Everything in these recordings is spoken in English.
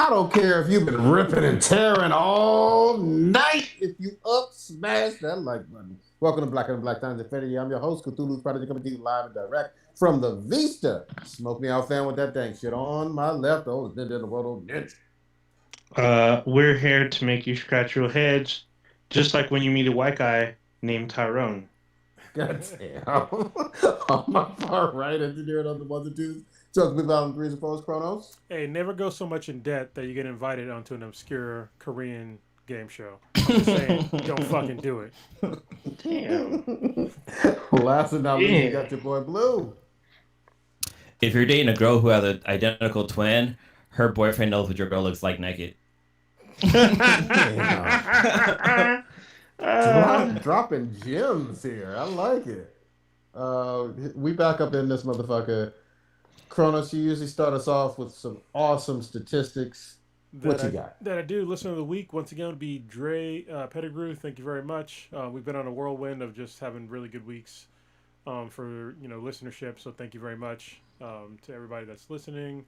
I don't care if you've been ripping and tearing all night. If you up, smash that like button. Welcome to Black and Black Times Infinity. I'm your host, Cthulhu's Prodigy, coming to you live and direct from the Vista. Smoke me out, fan, with that dang shit on my left. Oh, ninja in the world, old ninja. We're here to make you scratch your heads, just like when you meet a white guy named Tyrone. God damn. On my far right, engineering on the ones and twos. Chuck me out on threes and fours, Chronos. Hey, never go so much in debt that you get invited onto an obscure Korean game show. I'm just saying, don't fucking do it. Damn. Last but not least, you got your boy Blue. If you're dating a girl who has an identical twin, her boyfriend knows what your girl looks like naked. Dropping gems here. I like it. We back up in this motherfucker. Kronos, you usually start us off with some awesome statistics. What you got? That I do. Listener of the week, once again, would be Dre Pettigrew. Thank you very much. We've been on a whirlwind of just having really good weeks for listenership. So thank you very much to everybody that's listening.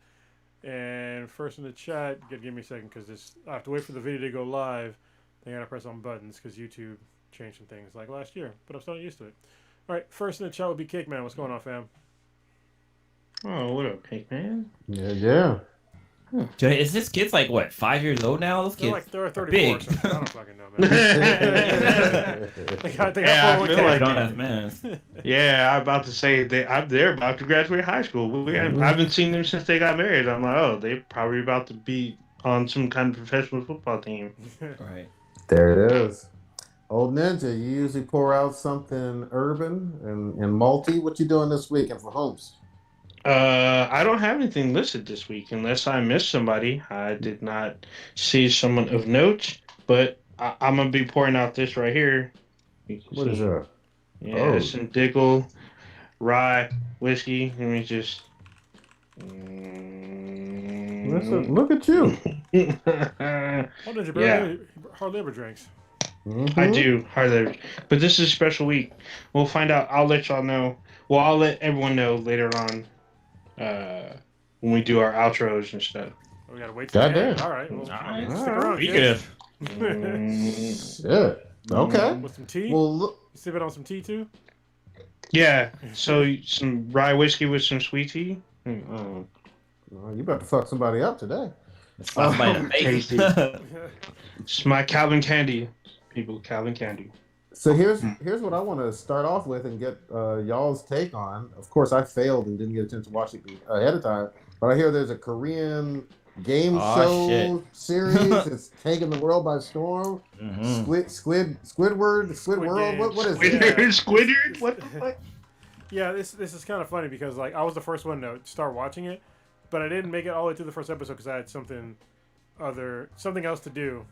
And first in the chat, you gotta give me a second because I have to wait for the video to go live. I gotta press on buttons because YouTube changed some things like last year, but I'm still not used to it. All right, first in the chat would be Cake Man. What's going on, fam? Oh, what up, Cake Man? Yeah. Dude, is this kid's like what, 5 years old now? This kid's They're 34 big. or something. I don't fucking know, man. I feel like Grown-ass man. Yeah, I'm about to say they're about to graduate high school. I haven't seen them since they got married. I'm like, oh, they're probably about to be on some kind of professional football team. Right. There it is. Old Ninja, you usually pour out something urban and multi. What you doing this week and for homes? I don't have anything listed this week unless I missed somebody. I did not see someone of note, but I'm gonna be pouring out this right here. What is that? Yeah, some Diggle rye whiskey. Let me just. Listen, look at you. Old Ninja barely hardly ever drinks. Mm-hmm. I do hardly, but this is a special week. We'll find out. I'll let y'all know. Well, I'll let everyone know later on. When we do our outros and stuff. We gotta wait till the end. All right. Well, stick around, kids. Yeah. Okay. With some tea? Well, look. You sip it on some tea too? Yeah. So some rye whiskey with some sweet tea. You about to fuck somebody up today. Tasty. It's my Calvin Candy, people. Calvin Candy. So here's what I want to start off with and get y'all's take on. Of course, I failed and didn't get a chance to watch it ahead of time, but I hear there's a Korean game show series. It's taking the world by storm. Mm-hmm. Squidward. What is it? Squidward? What the fuck? Yeah, this is kind of funny because like I was the first one to start watching it, but I didn't make it all the way through the first episode because I had something else to do.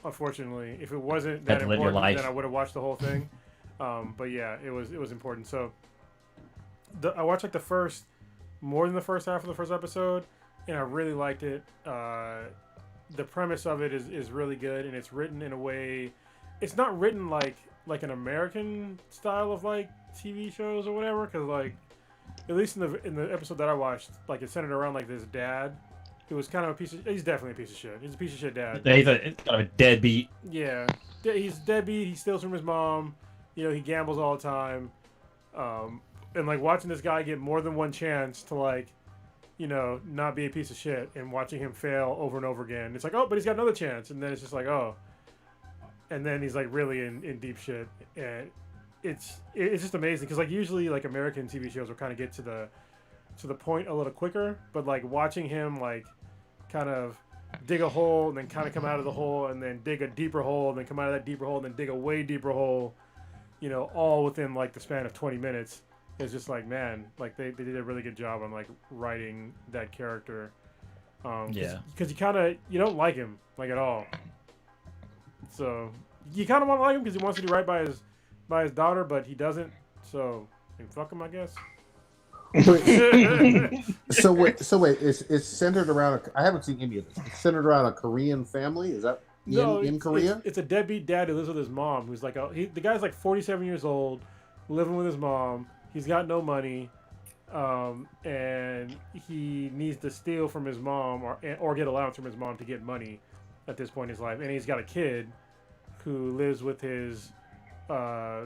Unfortunately, if it wasn't that important, then I would have watched the whole thing. But yeah, it was important. So I watched like more than the first half of the first episode, and I really liked it. The premise of it is really good, and it's written in a way. It's not written like an American style of like TV shows or whatever, because like at least in the episode that I watched, like it centered around like this dad. He was kind of a piece of. He's definitely a piece of shit. He's a piece of shit dad. He's kind of a deadbeat. Yeah, he's a deadbeat. He steals from his mom. He gambles all the time. And like watching this guy get more than one chance to like, not be a piece of shit, and watching him fail over and over again. It's like, oh, but he's got another chance, and then it's just like, oh, and then he's like really in deep shit, and it's just amazing because like usually like American TV shows will kind of get to the point a little quicker, but like watching him like kind of dig a hole and then kind of come out of the hole and then dig a deeper hole and then come out of that deeper hole and then dig a way deeper hole, all within like the span of 20 minutes. It's just like, man, like they did a really good job on like writing that character. Because you don't like him like at all. So you kind of want to like him because he wants to do right by his daughter, but he doesn't. So fuck him, I guess. So wait, it's centered around. I haven't seen any of this. It's centered around a Korean family. Is that in Korea? It's a deadbeat dad who lives with his mom, who's like the guy's like 47 years old, living with his mom. He's got no money. and he needs to steal from his mom or get allowance from his mom to get money at this point in his life. And he's got a kid who lives with his uh,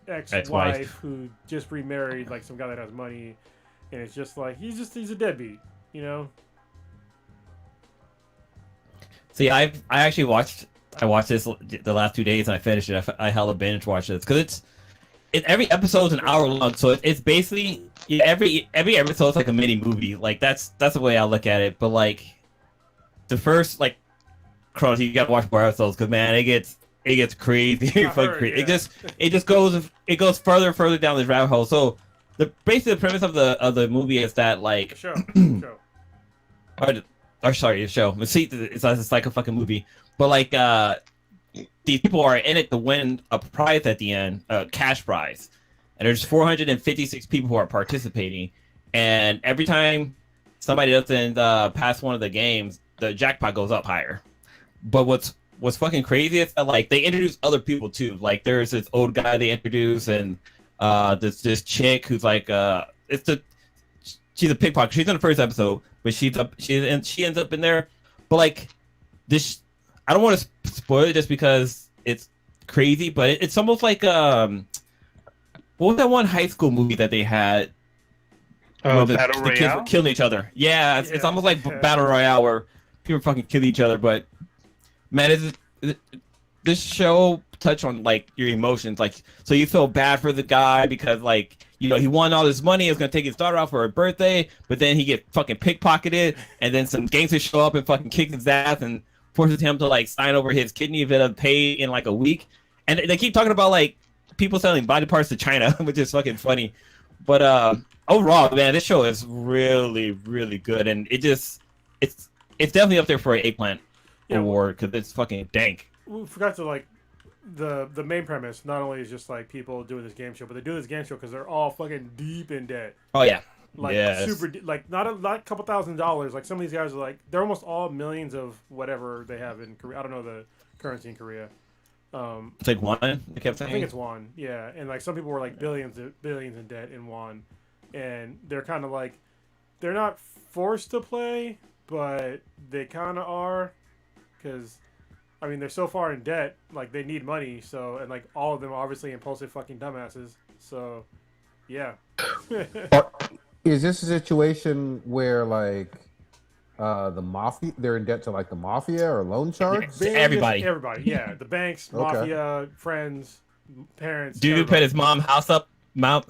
ex-wife who just remarried, like some guy that has money, and it's just like he's a deadbeat, you know. See, I watched this the last 2 days and I finished it. I hella binge watched this because every episode's an hour long, so it's basically every episode's like a mini movie. Like that's the way I look at it. But like the first like Cronos, you gotta watch more episodes because man, it gets crazy. Crazy. Yeah. It just goes further and further down this rabbit hole. So basically the premise of the movie is that like Show. or sorry, the show. See, it's like a fucking movie. But like these people are in it to win a prize at the end, a cash prize. And there's 456 people who are participating. And every time somebody doesn't pass one of the games, the jackpot goes up higher. But what's fucking crazy is that like they introduce other people too. Like there's this old guy they introduce, and this chick who's like she's a pickpocket. She's in the first episode, but she ends up in there. But like this, I don't want to spoil it just because it's crazy. But it's almost like what was that one high school movie that they had? Battle the kids Royale? were killing each other. Yeah, it's almost like Battle Royale where people fucking kill each other. But man, this show touch on like your emotions, like so you feel bad for the guy because like you know he won all this money, he was gonna take his daughter out for her birthday, but then he get fucking pickpocketed, and then some gangsters show up and fucking kick his ass and forces him to like sign over his kidney if it'll pay in like a week. And they keep talking about like people selling body parts to China, which is fucking funny. But overall, man, this show is really, really good, and it's definitely up there for an eggplant award because it's fucking dank. We forgot to like the main premise. Not only is just like people doing this game show, but they do this game show because they're all fucking deep in debt. Oh yeah, like super like not a couple $1,000s. Like some of these guys are like they're almost all millions of whatever they have in Korea. I don't know the currency in Korea. It's like won. I kept saying. I think it's won. Yeah, and like some people were like billions in debt in won, and they're kind of like they're not forced to play, but they kind of are because. I mean, they're so far in debt, like, they need money, so, and, like, all of them are obviously impulsive fucking dumbasses, so, yeah. Is this a situation where, like, the mafia, they're in debt to, like, the mafia or loan sharks? Everybody, yeah. The banks, mafia, friends, parents. Dude put his mom house up.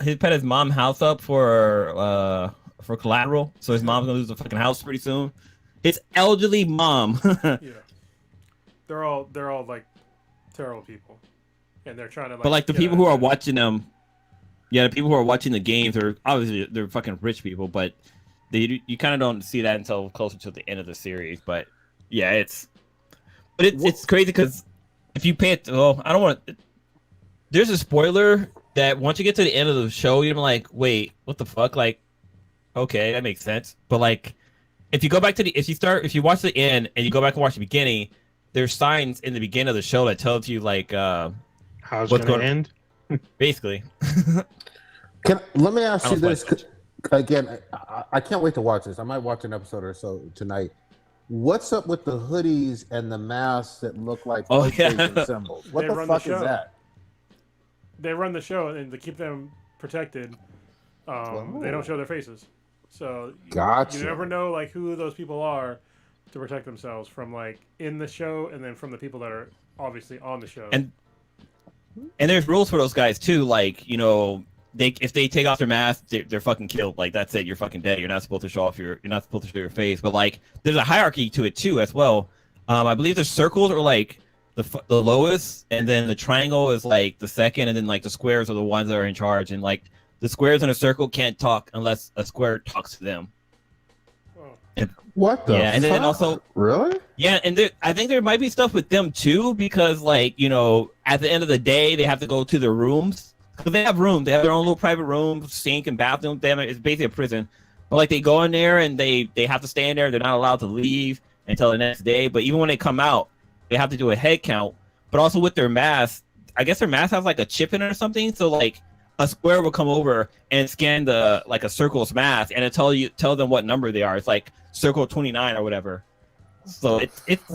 He put his mom house up for collateral, so his mom's gonna lose the fucking house pretty soon. His elderly mom. Yeah. They're all like terrible people, and they're trying to. Like, but like the people who are watching them, the people who are watching the games are obviously they're fucking rich people, but you kind of don't see that until closer to the end of the series. But yeah, it's crazy because if you pay it, well, I don't want. There's a spoiler that once you get to the end of the show, you're like, wait, what the fuck? Like, okay, that makes sense. But like, if you go back to if you watch the end and you go back and watch the beginning. There's signs in the beginning of the show that tells you like how it's going to end. Basically. Let me ask you this again. I can't wait to watch this. I might watch an episode or so tonight. What's up with the hoodies and the masks that look like PlayStation symbols? What the fuck is that? They run the show, and to keep them protected, they don't show their faces. So you never know like who those people are. To protect themselves from like in the show and then from the people that are obviously on the show. And there's rules for those guys too. Like, you know, if they take off their mask, they're fucking killed. Like that's it, you're fucking dead. You're not supposed to show off you're not supposed to show your face. But like there's a hierarchy to it too as well. I believe the circles are like the lowest, and then the triangle is like the second, and then like the squares are the ones that are in charge. And like the squares in a circle can't talk unless a square talks to them. What the fuck? And then also really? Yeah, and I think there might be stuff with them too because like, you know, at the end of the day they have to go to their rooms because they have rooms. They have their own little private room, sink and bathroom. It's basically a prison. But like they go in there and they have to stay in there. They're not allowed to leave until the next day. But even when they come out, they have to do a head count. But also with their mask, I guess their mask has like a chip in it or something. So like a square will come over and scan the like a circle's math, and it tell them what number they are. It's like circle 29 or whatever. So it's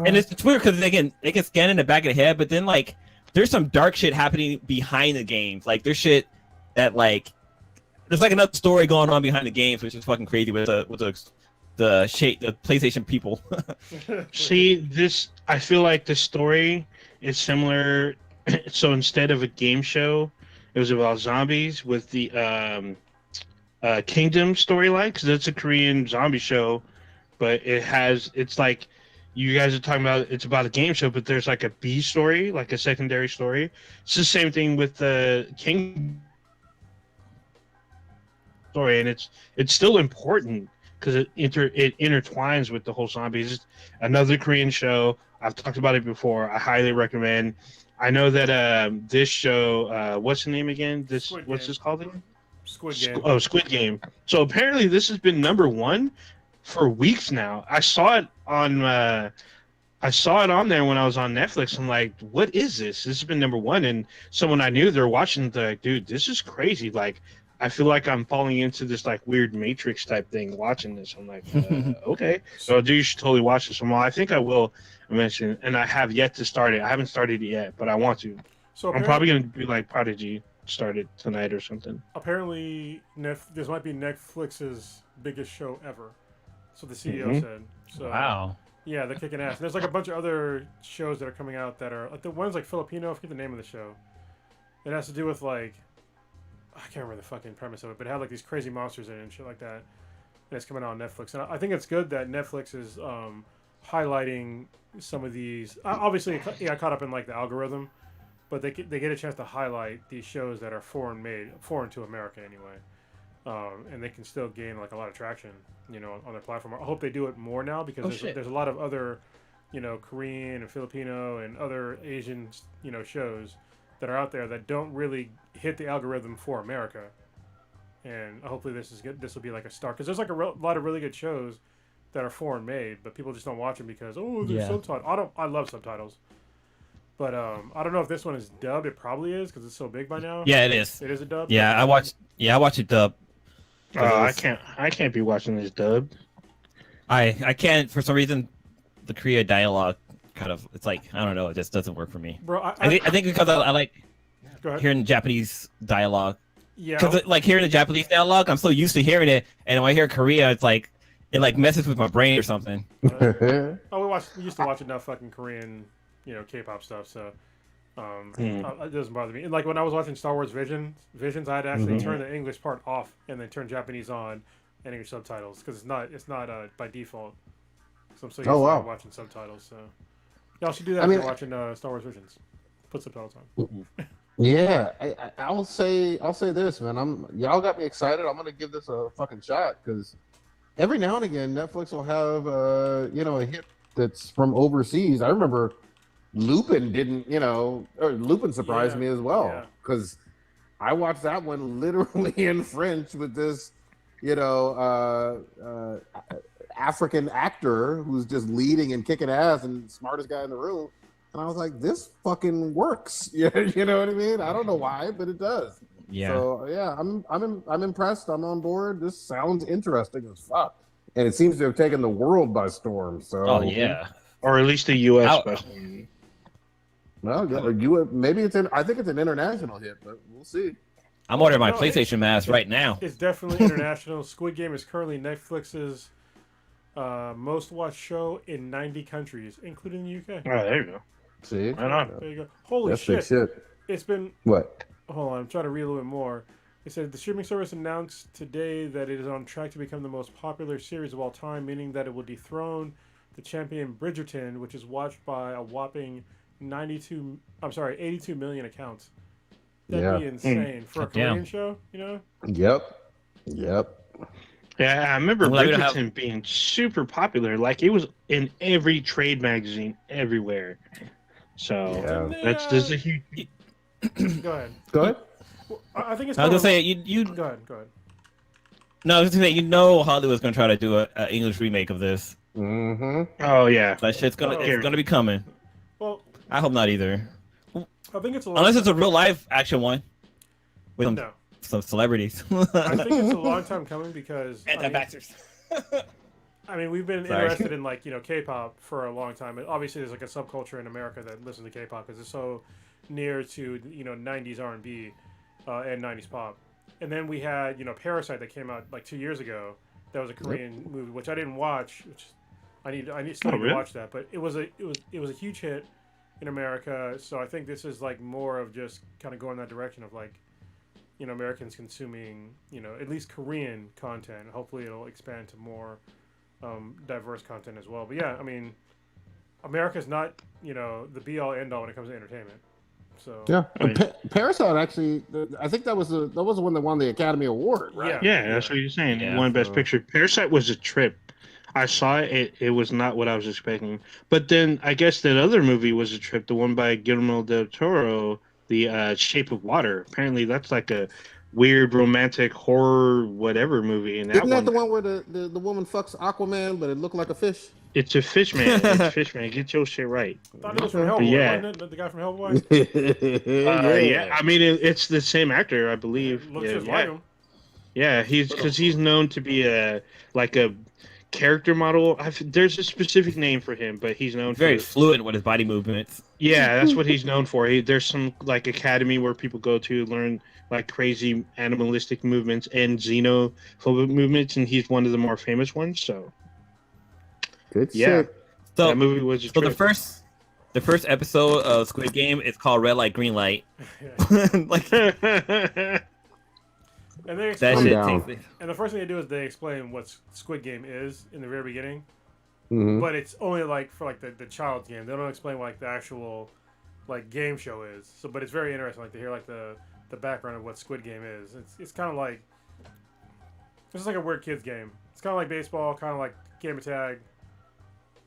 weird because they can scan in the back of the head, but then like there's some dark shit happening behind the games. Like there's shit that like there's like another story going on behind the games, which is fucking crazy with the PlayStation people. See, this I feel like the story is similar. So instead of a game show, it was about zombies with the Kingdom storyline, because it's a Korean zombie show, but it's like you guys are talking about, it's about a game show, but there's like a B story, like a secondary story. It's the same thing with the King story, and it's still important because it intertwines with the whole zombies. It's another Korean show. I've talked about it before. I highly recommend. I know that this show, what's the name again? What's this called again? Squid Game. Squid Game. So apparently this has been #1 for weeks now. I saw it on there when I was on Netflix. I'm like, what is this? This has been #1, and someone I knew, they're watching. They're like, dude, this is crazy. Like, I feel like I'm falling into this like weird Matrix type thing watching this. I'm like, okay. So dude, you should totally watch this. Well, I think I will mention, and I have yet to start it. I haven't started it yet, but I want to. So I'm probably gonna be like Prodigy, start it tonight or something. Apparently, this might be Netflix's biggest show ever. So the CEO said. So, Wow. Yeah, they're kicking ass. And there's like a bunch of other shows that are coming out that are like the one's like Filipino. I forget the name of the show. It has to do with like, I can't remember the fucking premise of it, but it had like these crazy monsters in it and shit like that. And it's coming out on Netflix. And I think it's good that Netflix is highlighting some of these. Obviously, it got caught up in like the algorithm, but they get a chance to highlight these shows that are foreign to America anyway. And they can still gain like a lot of traction, on their platform. I hope they do it more now because there's a lot of other, Korean and Filipino and other Asian, shows that are out there that don't really hit the algorithm for America. And hopefully this is good. This will be like a start, because there's like a lot of really good shows that are foreign made, but people just don't watch them because there's subtitles. I love subtitles. But I don't know if this one is dubbed. It probably is because it's so big by now. Yeah, it is. It is a dub. Yeah, I watched it dub. I can't be watching this dub. I can't, for some reason. The Korea dialogue kind of, it's like, I don't know, it just doesn't work for me. Bro, I think because I like hearing Japanese dialogue. Yeah. Because like hearing the Japanese dialogue, I'm so used to hearing it, and when I hear Korea, it's like it like messes with my brain or something. We used to watch enough fucking Korean, K-pop stuff, so it doesn't bother me. And like when I was watching StarWars Visions, I had to actually turn the English part off and then turn Japanese on and English subtitles because it's not by default. So I'm so used to watching subtitles. So y'all should do that if you're watching StarWars Visions. Put subtitles on. Yeah, I'll say this, man. Y'all got me excited. I'm gonna give this a fucking shot because every now and again Netflix will have a hit that's from overseas. I remember Lupin Lupin surprised me as well because I watched that one literally in French with this African actor who's just leading and kicking ass and smartest guy in the room. And I was like, this fucking works. You know what I mean? I don't know why, but it does. Yeah. So yeah, I'm impressed. I'm on board. This sounds interesting as fuck. And it seems to have taken the world by storm. So or at least the US by storm. Well, maybe I think it's an international hit, but we'll see. I'm ordering my PlayStation mask right now. It's definitely international. Squid Game is currently Netflix's most watched show in 90 countries, including the UK. Oh, there you go. See? Right on. There you go. Holy shit. It's been... What? Hold on, I'm trying to read a little bit more. It said the streaming service announced today that it is on track to become the most popular series of all time, meaning that it will dethrone the champion Bridgerton, which is watched by a whopping 82 million accounts. That'd be insane for a Korean show, Yep. Yeah, I remember Bridgerton being super popular. Like, it was in every trade magazine everywhere. So that's just a huge... Go ahead. Well, I think it's... I was going to say, you... Go ahead. No, I was going to say, Hollywood's going to try to do an English remake of this. Mm-hmm. Oh, yeah. That shit's going to be coming. Well... I hope not either. I think it's unless it's a real live action one. No. some celebrities. I think it's a long time coming because Anti-vaxxers. I mean, we've been Sorry. interested in like K-pop for a long time. And obviously, there's like a subculture in America that listens to K-pop because it's so near to 90s R&B and 90s pop. And then we had Parasite that came out like 2 years ago. That was a Korean movie which I didn't watch. Which I still need to watch that. But it was a huge hit in America. So I think this is like more of just kind of going that direction of like Americans consuming at least Korean content. Hopefully, it'll expand to more diverse content as well. But yeah, I mean, America's not the be all end all when it comes to entertainment. So yeah, Parasite actually, I think that was the one that won the Academy Award, right? Yeah, that's what you're saying. Yeah. It won Best Picture. Parasite was a trip. I saw it. It was not what I was expecting. But then I guess that other movie was a trip. The one by Guillermo del Toro, The Shape of Water. Apparently, that's like a weird romantic horror whatever movie. And Isn't that the one where the woman fucks Aquaman, but it looked like a fish? It's a fish man. It's fish man. Get your shit right. I thought it was from Hellboy, Yeah. wasn't it? The guy from Hellboy? Yeah. I mean, it's the same actor, I believe. Looks just like him. Yeah, he's known to be a character model. There's a specific name for him, but he's known Very for fluent with his body movements. Yeah, that's what he's known for. There's some like academy where people go to learn like crazy animalistic movements and xenophobic movements, and he's one of the more famous ones. So Good yeah, shit. So, that movie was a so trip. the first episode of Squid Game is called Red Light, Green Light. Like And they that explain, shit takes and the first thing they do is they explain what Squid Game is in the very beginning. Mhm. But it's only like for like the child's game. They don't explain what like the actual like game show is. So, but it's very interesting like to hear like the background of what Squid Game is. It's kind of like it's just like a weird kids game. It's kind of like baseball, kind of like game of tag.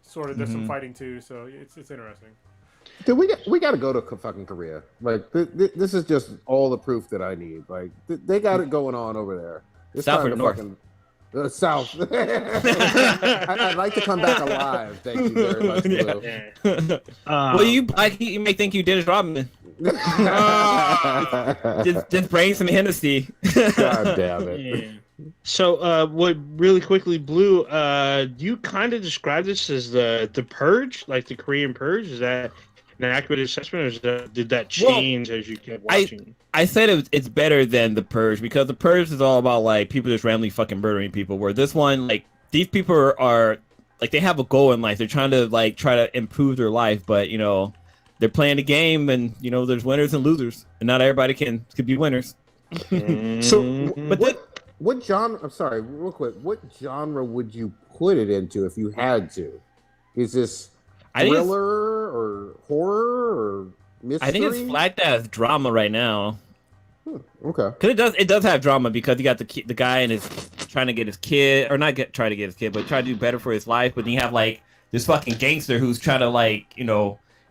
Sort of, there's some fighting too, so it's interesting. Dude, we got to go to fucking Korea. Like this is just all the proof that I need. Like they got it going on over there. It's South time or to north? fucking South. I'd like to come back alive. Thank you very much, Blue. Yeah. well, you may think you Dennis Rodman. Just bring some Hennessy. God damn it. Yeah. So, what really quickly, Blue? You kind of described this as the Purge, like the Korean Purge. Is that an accurate assessment, or did that change as you kept watching? I said it's better than the Purge because the Purge is all about like people just randomly fucking murdering people. Where this one, like these people are like they have a goal in life. They're trying to try to improve their life, but they're playing the game, and there's winners and losers, and not everybody can be winners. So, But what genre? I'm sorry, real quick. What genre would you put it into if you had to? Is this thriller or horror or mystery? I think it's flagged as drama right now. Okay. Because it does have drama because you got the guy and his trying to get his kid, or not trying to get his kid, but try to do better for his life. But then you have like this fucking gangster who's trying to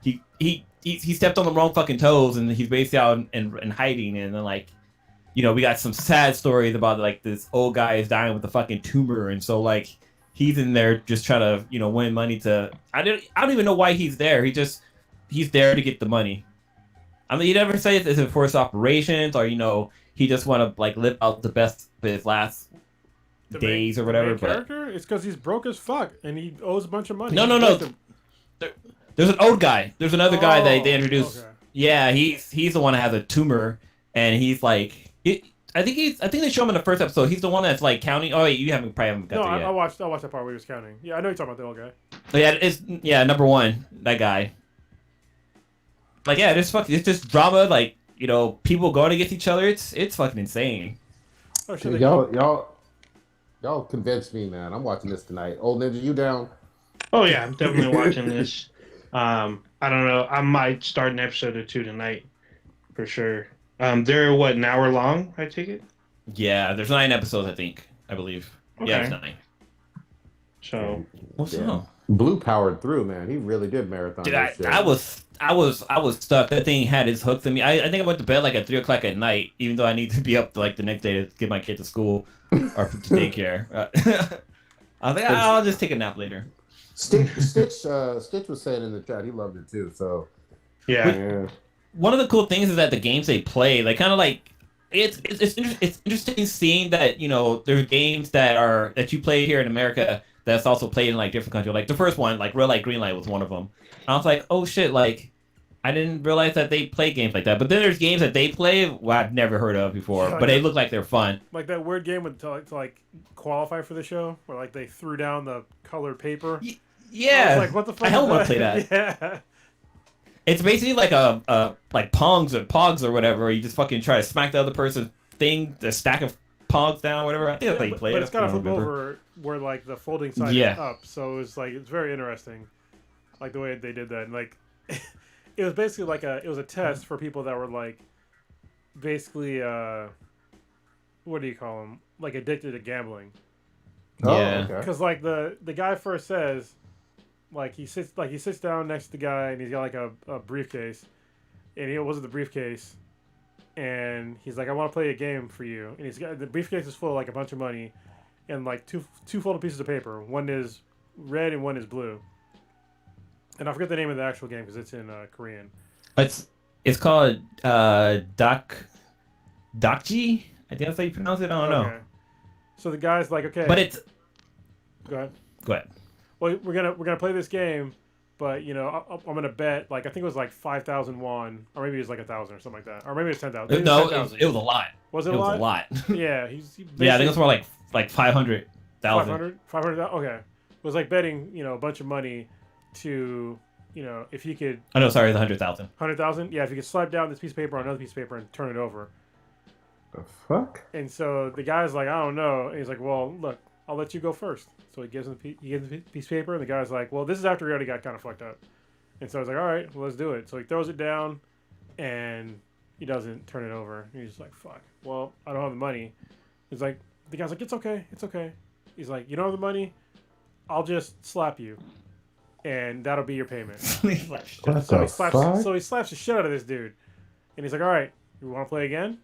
he stepped on the wrong fucking toes, and he's basically out in hiding, and then we got some sad stories about like this old guy is dying with a fucking tumor, and so like he's in there just trying to win money to. I don't even know why he's there. He's there to get the money. I mean, he never says it's for his operations, or he just want to like live out the best of his last days or whatever. The main character, it's because he's broke as fuck and he owes a bunch of money. No. There's an old guy. There's another guy that they introduced. Okay. Yeah, he's the one that has a tumor, and he's like, I think they show him in the first episode. He's the one that's like counting. Oh wait, you probably haven't got there yet. I watched that part where he was counting. Yeah, I know you're talking about the old guy. But yeah, number one, that guy. Like it's just drama. Like people going against each other. It's fucking insane. Oh shit! Y'all convinced me, man. I'm watching this tonight. Old Ninja, you down? Oh yeah, I'm definitely watching this. I don't know. I might start an episode or two tonight, for sure. They're an hour long? I take it. Yeah, there's 9 episodes, I believe. Okay. Yeah, it's 9. So What's up? Blue powered through, man. He really did marathon. Dude, this shit. I was stuck. That thing had its hooks in me. I think I went to bed like at 3:00 at night, even though I need to be up like the next day to get my kid to school or to daycare. I was like, I'll just take a nap later. Stitch was saying in the chat he loved it too. So yeah. One of the cool things is that the games they play, they kind of like it's interesting seeing that there are games that you play here in America that's also played in like different countries. Like the first one, like Red Light Green Light was one of them. I was like, oh shit, like I didn't realize that they play games like that. But then there's games that they play I've never heard of before, Yeah, but they look like they're fun. Like that weird game to like qualify for the show, where like they threw down the colored paper. Yeah, I was like, what the fuck? I hell want to play that. Yeah. It's basically like a like Pogs or whatever. Where you just fucking try to smack the other person's thing, the stack of Pogs down, whatever. I think that's how you play but it. it's got to flip over where like the folding side is up, so it's very interesting, like the way they did that. And, like, it was basically like it was a test for people that were like, basically, what do you call them? Like addicted to gambling. Yeah. Because like the guy first says. Like he sits down next to the guy and he's got like a briefcase, and he opens the briefcase, and he's like, I want to play a game for you, and he's got the briefcase is full of like a bunch of money, and like two folded pieces of paper. One is red and one is blue. And I forget the name of the actual game because it's in Korean. It's called Dakji. I think that's how you pronounce it. I don't know. So the guy's like, okay, but it's. Go Go ahead. Well, we're gonna play this game, but I'm gonna bet like I think it was like 5,000 won, or maybe it was like 1,000 or something like that, or maybe it's 10,000. No, it was a lot. Was it a lot? Yeah, yeah, I think it was more like 500,000. 500. Okay, it was like betting a bunch of money to if he could. Oh no, sorry, the 100,000. 100,000. Yeah, if you could slap down this piece of paper on another piece of paper and turn it over. The fuck? And so the guy's like, I don't know. And he's like, well, look, I'll let you go first. So he gives him the piece of paper, and the guy's like, well, this is after he already got kind of fucked up. And so I was like, all right, well, let's do it. So he throws it down, and he doesn't turn it over. He's just like, fuck. Well, I don't have the money. He's like, the guy's like, it's okay. It's okay. He's like, you don't have the money? I'll just slap you, and that'll be your payment. So he slaps the shit out of this dude. And he's like, all right, you want to play again?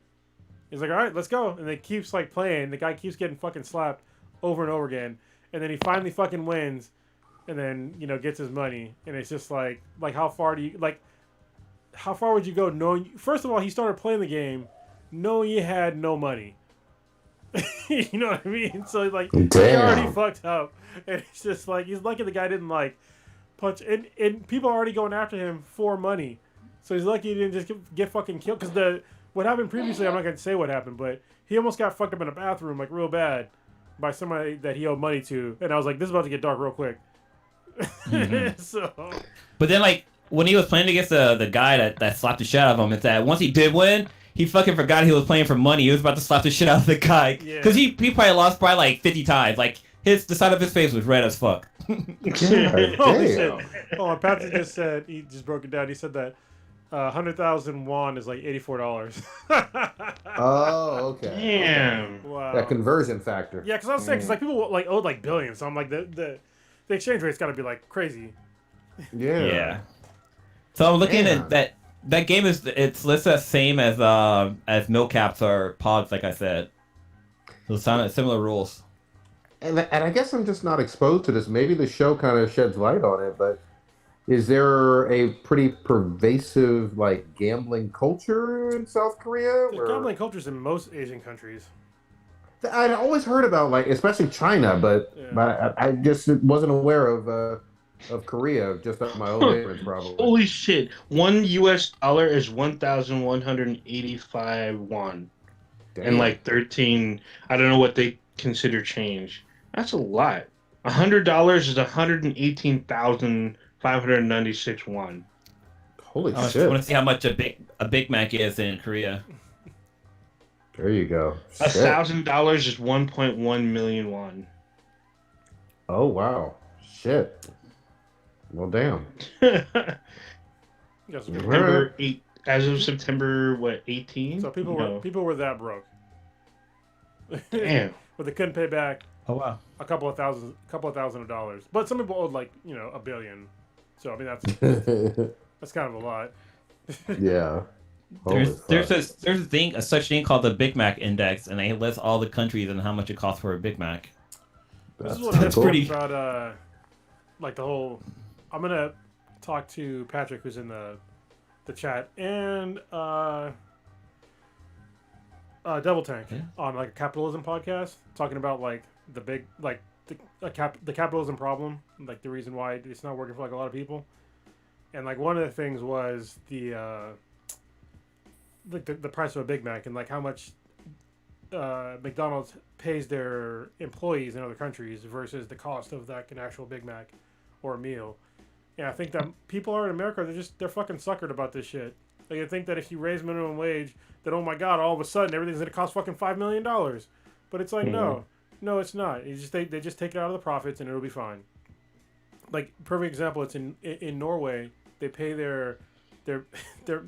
He's like, all right, let's go. And they keeps like playing. The guy keeps getting fucking slapped over and over again. And then he finally fucking wins, and then gets his money. And it's just like how far would you go knowing? First of all, he started playing the game knowing he had no money. You know what I mean? So like he already fucked up, and it's just like he's lucky the guy didn't like punch. And people are already going after him for money, so he's lucky he didn't just get fucking killed. Because what happened previously, I'm not gonna say what happened, but he almost got fucked up in a bathroom like real bad. By somebody that he owed money to, and I was like, "This is about to get dark real quick." Mm-hmm. So, but then, like when he was playing against the guy that slapped the shit out of him, it's that once he did win, he fucking forgot he was playing for money. He was about to slap the shit out of the guy because he probably lost like 50 times. Like the side of his face was red as fuck. Holy shit! Oh, Patrick just said he just broke it down. He said that 100,000 won is like $84. Oh, okay. Damn. Wow. That conversion factor. Yeah, because I was saying, like people like owed like billions, so I'm like the exchange rate's got to be like crazy. Yeah. So I'm looking at that game it's listed as same as milk caps or pods, like I said. So similar rules. And I guess I'm just not exposed to this. Maybe the show kind of sheds light on it, but is there a pretty pervasive like gambling culture in South Korea? There's gambling cultures in most Asian countries. I'd always heard about like especially China, but I just wasn't aware of Korea just on my own ignorance probably. Holy shit! $1 is 1,185 won, and like 13. I don't know what they consider change. That's a lot. $100 is 118,596 won. Holy shit! I want to see how much a Big Mac is in Korea. There you go. $1,000 is 1.1 million won. Oh wow! Shit. Well, damn. September 8, as of September 18? So people were that broke. Damn. But they couldn't pay back. Oh wow. A couple of thousand of dollars. But some people owed like $1 billion. So I mean that's kind of a lot. Yeah. There's a such thing called the Big Mac Index, and they list all the countries and how much it costs for a Big Mac. This is what pretty about like the whole. I'm gonna talk to Patrick, who's in the chat, and Devil Tank on like a capitalism podcast, talking about like the big like the capitalism problem, like the reason why it's not working for like a lot of people, and like one of the things was the price of a Big Mac and like how much McDonald's pays their employees in other countries versus the cost of like an actual Big Mac or a meal. And I think that people are in America, they're fucking suckered about this shit. Like, they think that if you raise minimum wage, that oh my god, all of a sudden everything's gonna cost fucking $5 million. But it's like no, it's not. It's just they just take it out of the profits and it'll be fine. Like perfect example, it's in Norway. They pay their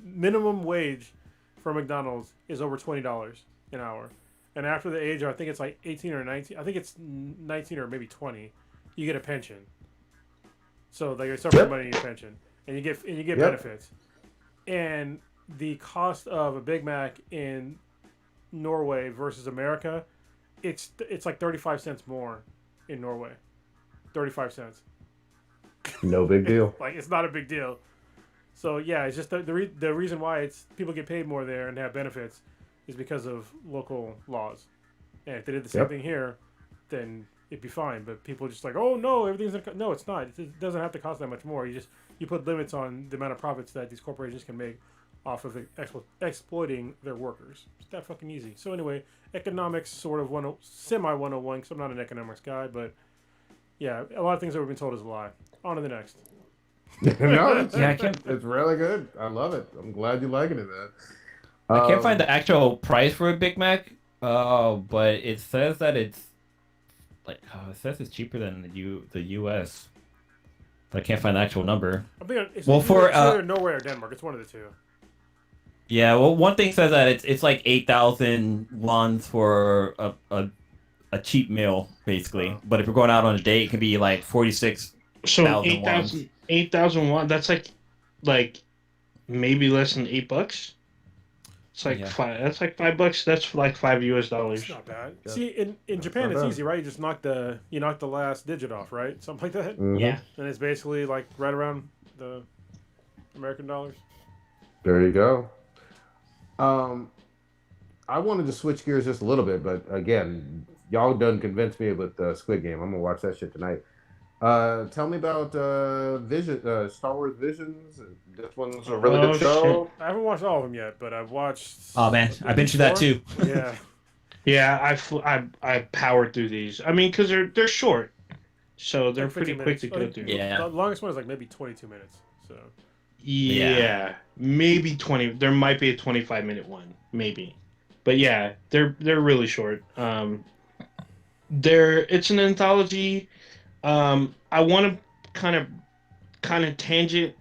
minimum wage for McDonald's is over $20 an hour, and after the age of I think it's like 18 or 19. I think it's 19 or maybe 20. You get a pension. So like they start putting money in your pension, and you get benefits. And the cost of a Big Mac in Norway versus America, it's like 35 cents more in Norway. 35 cents. No big deal. Like it's not a big deal. So yeah, it's just the reason why it's people get paid more there and have benefits is because of local laws. And if they did the same thing here, then it'd be fine. But people are just like, oh no, everything's no, it's not. It doesn't have to cost that much more. You put limits on the amount of profits that these corporations can make off of exploiting their workers. It's that fucking easy. So anyway, economics sort of semi 101 because I'm not an economics guy, but yeah, a lot of things that we've been told is a lie. On to the next. No, I can't. it's really good. I love it. I'm glad you're liking it, man. I can't find the actual price for a Big Mac. But it says that it's like it says it's cheaper than the U.S. But I can't find the actual number. It's either Norway or Denmark. It's one of the two. Yeah, well, one thing says that it's like 8,000 wons for a cheap meal, basically. But if you're going out on a date, it can be like 46,000 So wons. 8,000 won. That's like maybe less than $8. It's like five. That's like $5. That's like $5. It's not bad. Yeah. See, in Japan, it's easy, right? You just knock the last digit off, right? Something like that. Mm-hmm. Yeah. And it's basically like right around the American dollars. There you go. I wanted to switch gears just a little bit, but again, y'all done convinced me with Squid Game. I'm gonna watch that shit tonight. Tell me about Star Wars Visions. This one's a really good show. Shit. I haven't watched all of them yet, but I've watched. Oh man, I've been through that too. Yeah. Yeah, I powered through these. I mean, because they're short, so they're like pretty quick to go through. Yeah. The longest one is like maybe 22 minutes. So. Yeah, maybe 20. There might be a 25-minute one, maybe, but yeah, they're really short. It's an anthology. I want to kind of tangent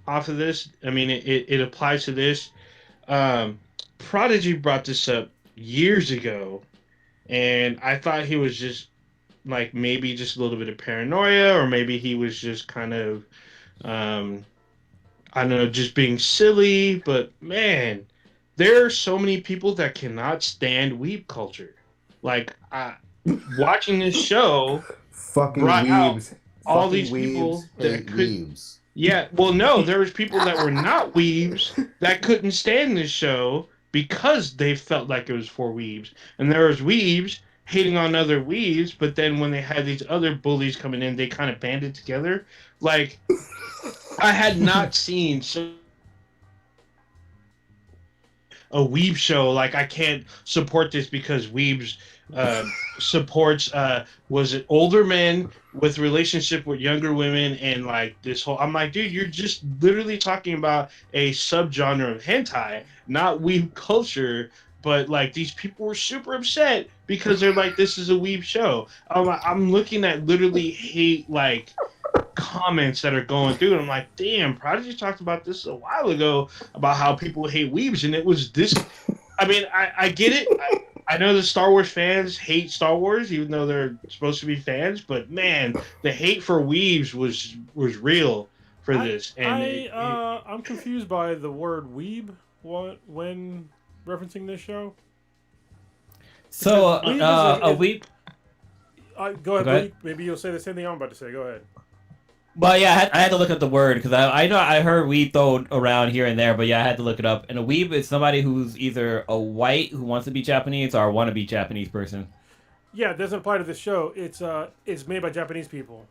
off of this. I mean, it applies to this. Prodigy brought this up years ago, and I thought he was just like maybe just a little bit of paranoia, or maybe he was just kind of I don't know, just being silly. But man, there are so many people that cannot stand weeb culture. Like watching this show fucking brought out weebs. all Fucking these people weebs that hate could. weebs. Yeah, well, no, there was people that were not weebs that couldn't stand this show because they felt like it was for weebs, and there was weebs hating on other weebs. But then when they had these other bullies coming in, they kind of banded together. Like I had not seen a weeb show. Like I can't support this because weebs supports was it older men with relationship with younger women, and like this whole I'm like, dude, you're just literally talking about a subgenre of hentai, not weeb culture. But like these people were super upset because they're like, this is a weeb show. I'm looking at literally hate like comments that are going through, and I'm like, damn, Prodigy talked about this a while ago about how people hate weebs, and it was this. I mean, I get it. I know the Star Wars fans hate Star Wars, even though they're supposed to be fans. But man, the hate for weebs was real for this. And I'm confused by the word weeb when referencing this show. So a weeb. Go ahead. Maybe you'll say the same thing I'm about to say. Go ahead. But yeah, I had to look up the word because I know I heard weeb thrown around here and there, but yeah, I had to look it up. And a weeb is somebody who's either a white who wants to be Japanese or a wannabe Japanese person. Yeah, it doesn't apply to this show. It's made by Japanese people.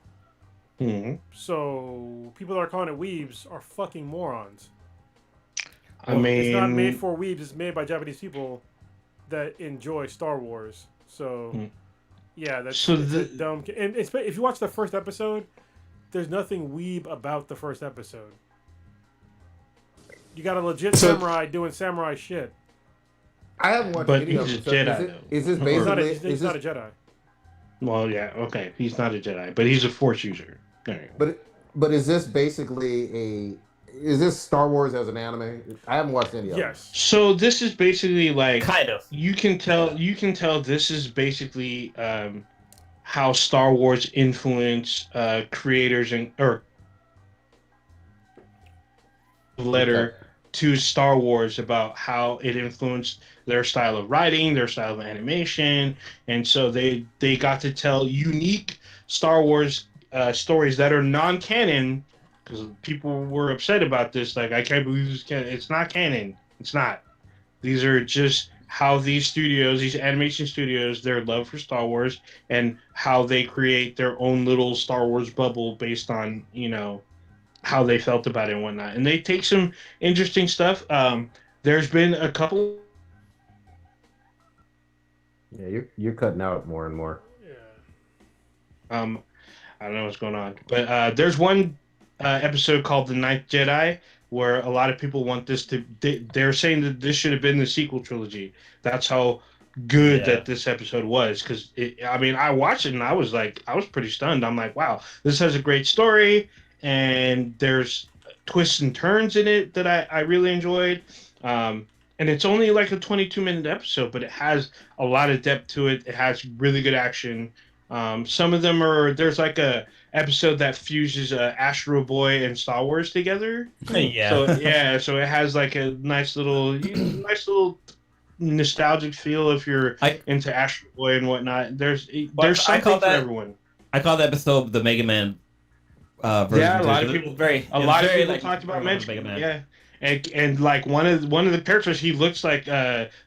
Hmm. So people that are calling it weebs are fucking morons. I It's not made mean, for weebs. It's made by Japanese people that enjoy Star Wars. So Hmm. yeah, that's So it's a the- dumb. And if you watch the first episode, there's nothing weeb about the first episode. You got a legit So- samurai doing samurai shit. I haven't watched But any of he's them. a So Jedi, is, though. is this Or- He's not basically? he's not a Jedi. well, yeah, okay, he's not a Jedi, but he's a Force user. There you go. But is this basically a? Is this Star Wars as an anime? I haven't watched any of them. Yes. So this is basically like Kind of. you can tell this is basically how Star Wars influenced creators and or letter to Star Wars about how it influenced their style of writing, their style of animation, and so they got to tell unique Star Wars stories that are non-canon because people were upset about this. Like, I can't believe this canon. It's not canon. It's not. These are just how these studios, these animation studios, their love for Star Wars and how they create their own little Star Wars bubble based on, how they felt about it and whatnot. And they take some interesting stuff. There's been a couple. Yeah, you're cutting out more and more. Yeah. I don't know what's going on, but there's one episode called The Ninth Jedi where a lot of people want this to. They're saying that this should have been the sequel trilogy. That's how good that this episode was. Because I mean, I watched it and I was pretty stunned. I'm like, wow, this has a great story, and there's twists and turns in it that I really enjoyed. And it's only like a 22-minute episode, but it has a lot of depth to it. It has really good action. Some of them there's like a episode that fuses Astro Boy and Star Wars together. Yeah. So it has like a nice little nostalgic feel if you're into Astro Boy and whatnot. There's something for everyone. I call that episode the Mega Man version. Yeah, a lot of people talked about Mega Man. Yeah. And like one of the characters, he looks like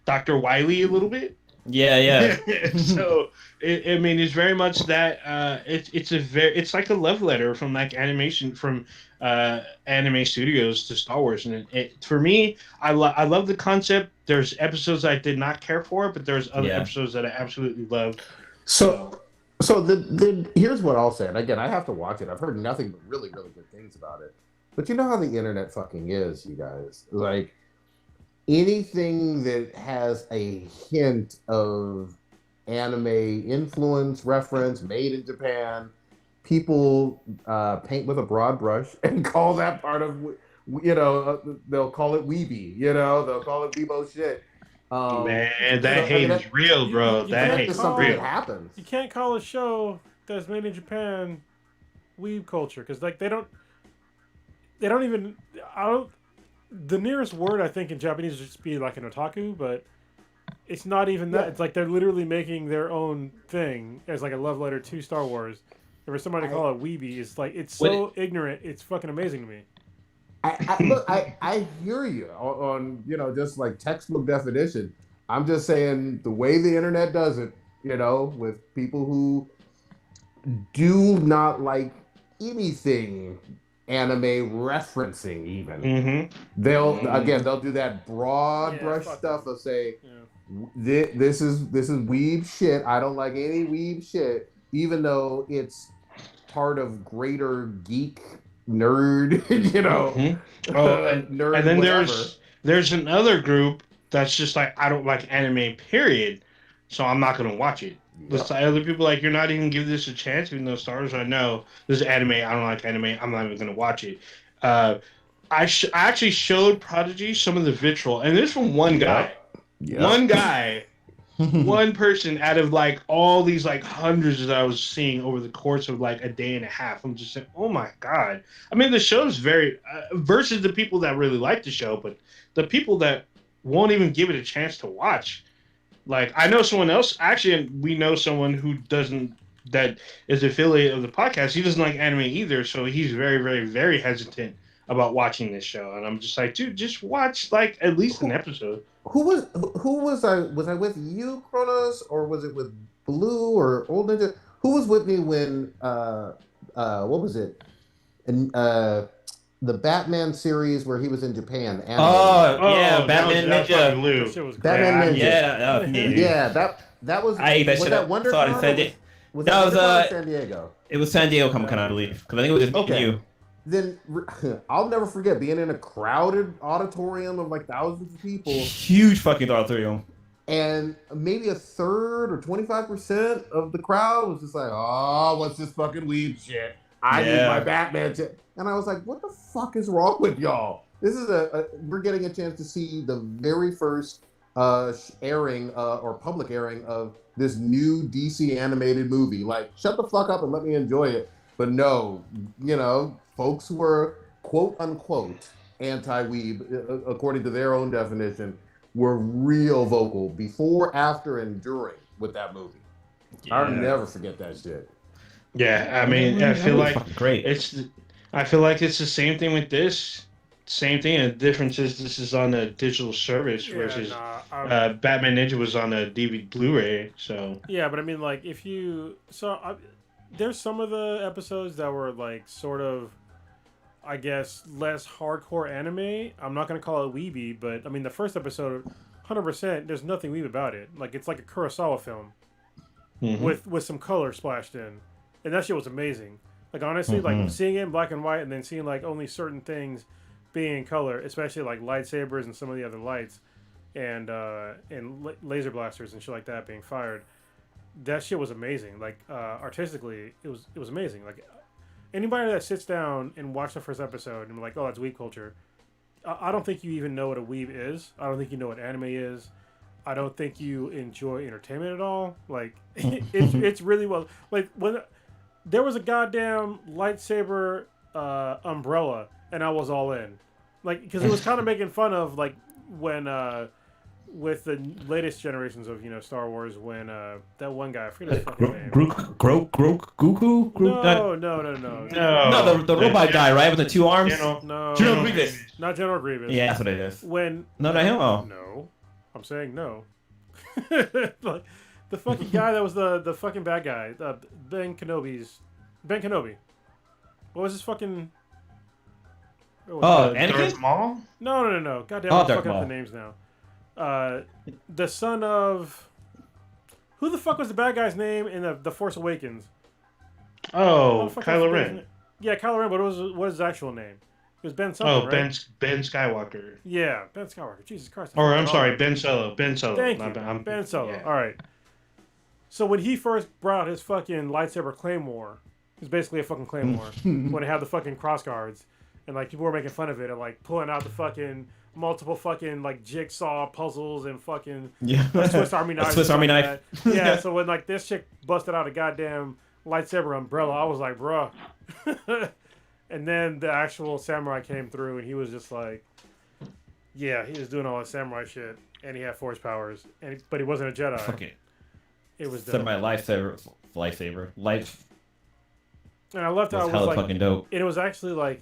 Dr. Wily a little bit. Yeah. So I mean, it's very much that it's like a love letter from like animation from anime studios to Star Wars, and for me, I love the concept. There's episodes I did not care for, but there's other episodes that I absolutely loved. So here's what I'll say, and again, I have to watch it. I've heard nothing but really, really good things about it. But you know how the internet fucking is, you guys. Like, anything that has a hint of anime influence, reference, made in Japan, people paint with a broad brush and call that part of, they'll call it weeby, they'll call it weebo shit. Man, that hate is real, bro. That hate is something real. that happens. You can't call a show that's made in Japan weeb culture because like they don't even. The nearest word I think in Japanese would just be like an otaku, but it's not even that. It's like they're literally making their own thing as like a love letter to Star Wars. And for somebody to call it weeby, it's like it's so ignorant. It's fucking amazing to me. I hear you on just like textbook definition. I'm just saying the way the internet does it, with people who do not like anything anime referencing even. They'll do that broad brush stuff of say this is weeb shit. I don't like any weeb shit, even though it's part of greater geek nerd, nerd. And then whatever. there's another group that's just like, I don't like anime, period, so I'm not gonna watch it. There's other people like, you're not even give this a chance, even though Star Wars, I know this is anime. I don't like anime. I'm not even gonna watch it. I actually showed Prodigy some of the vitriol, and this from one guy. One guy, one person out of like all these like hundreds that I was seeing over the course of like a day and a half. I'm just saying, oh my god. I mean, the show's very versus the people that really like the show, but the people that won't even give it a chance to watch. Like, I know someone else. Actually, we know someone who doesn't that is affiliate of the podcast, he doesn't like anime either, so he's very, very, very hesitant about watching this show. And I'm just like, dude, just watch like at least an episode. Who was I? Was I with you, Kronos, or was it with Blue or Old Ninja? Who was with me when what was it? And the Batman series where he was in Japan. The anime. Yeah, Batman that was fucking Ninja. Lou. That shit was Batman great. Ninja. Yeah, That was. I ate that was shit that up. WonderCon? Saw it in San Diego. Was That that was, WonderCon or San Diego? It was San Diego Comic Con, I believe, because I think it was just me and Okay. you. Then I'll never forget being in a crowded auditorium of like thousands of people, Huge fucking auditorium. and maybe a third or 25% of the crowd was just like, "Oh, what's this fucking weeb shit? I need Yeah. my Batman shit." And I was like, "What the fuck is wrong with y'all? This is we're getting a chance to see the very first airing or public airing of this new DC animated movie. Like, shut the fuck up and let me enjoy it." But no, folks who were quote unquote anti-weeb, according to their own definition, were real vocal before, after, and during with that movie. I'll never forget that shit. Yeah, I mean, I feel like great. I feel like it's the same thing with this. Same thing. The difference is this is on a digital service versus Batman Ninja was on a DVD Blu-ray. So yeah, but I mean, like, there's some of the episodes that were like sort of, I guess, less hardcore anime. I'm not gonna call it weeby, but I mean the first episode, 100%. There's nothing weeb about it. Like, it's like a Kurosawa film with some color splashed in, and that shit was amazing. Like, honestly, like seeing it in black and white and then seeing like only certain things being in color, especially like lightsabers and some of the other lights, and laser blasters and shit like that being fired. That shit was amazing. Like, artistically, it was amazing. Like, anybody that sits down and watch the first episode and be like, "Oh, that's weeb culture," I don't think you even know what a weeb is. I don't think you know what anime is. I don't think you enjoy entertainment at all. Like, it's really well. Like, when there was a goddamn lightsaber umbrella, and I was all in. Like, because it was kind of making fun of, like, when with the latest generations of Star Wars, when that one guy, I forget his fucking name. Goku? No. The robot guy, right, with the two arms. General Grievous. Not General Grievous. Yeah, that's what it is. When not him. Oh. No, I'm saying no. Like, the fucking guy that was the fucking bad guy, Ben Kenobi. What was his fucking? Anakin? Darth Maul? No. Goddamn, I'm fucking up the names now. The son of who the fuck was the bad guy's name in the Force Awakens? Oh, Kylo Ren. Yeah, Kylo Ren. But what was his actual name? It was Ben something, right? Ben Skywalker. Yeah, Ben Skywalker. Jesus Christ. Or I'm sorry, Ben Solo. Ben Solo. Thank you. Ben Solo. Yeah. All right. So when he first brought out his fucking lightsaber claymore, it was basically a fucking claymore when it had the fucking cross guards, and like people were making fun of it and like pulling out the fucking multiple fucking like jigsaw puzzles and fucking Swiss Army knife. Swiss Army knife. Yeah. So when like this chick busted out a goddamn lightsaber umbrella, I was like, bruh. And then the actual samurai came through, and he was just like, yeah, he was doing all that samurai shit, and he had force powers, but he wasn't a Jedi. Fuck it. It was dope. my lifesaver. And I loved how it was hella like, fucking dope. And it was actually like,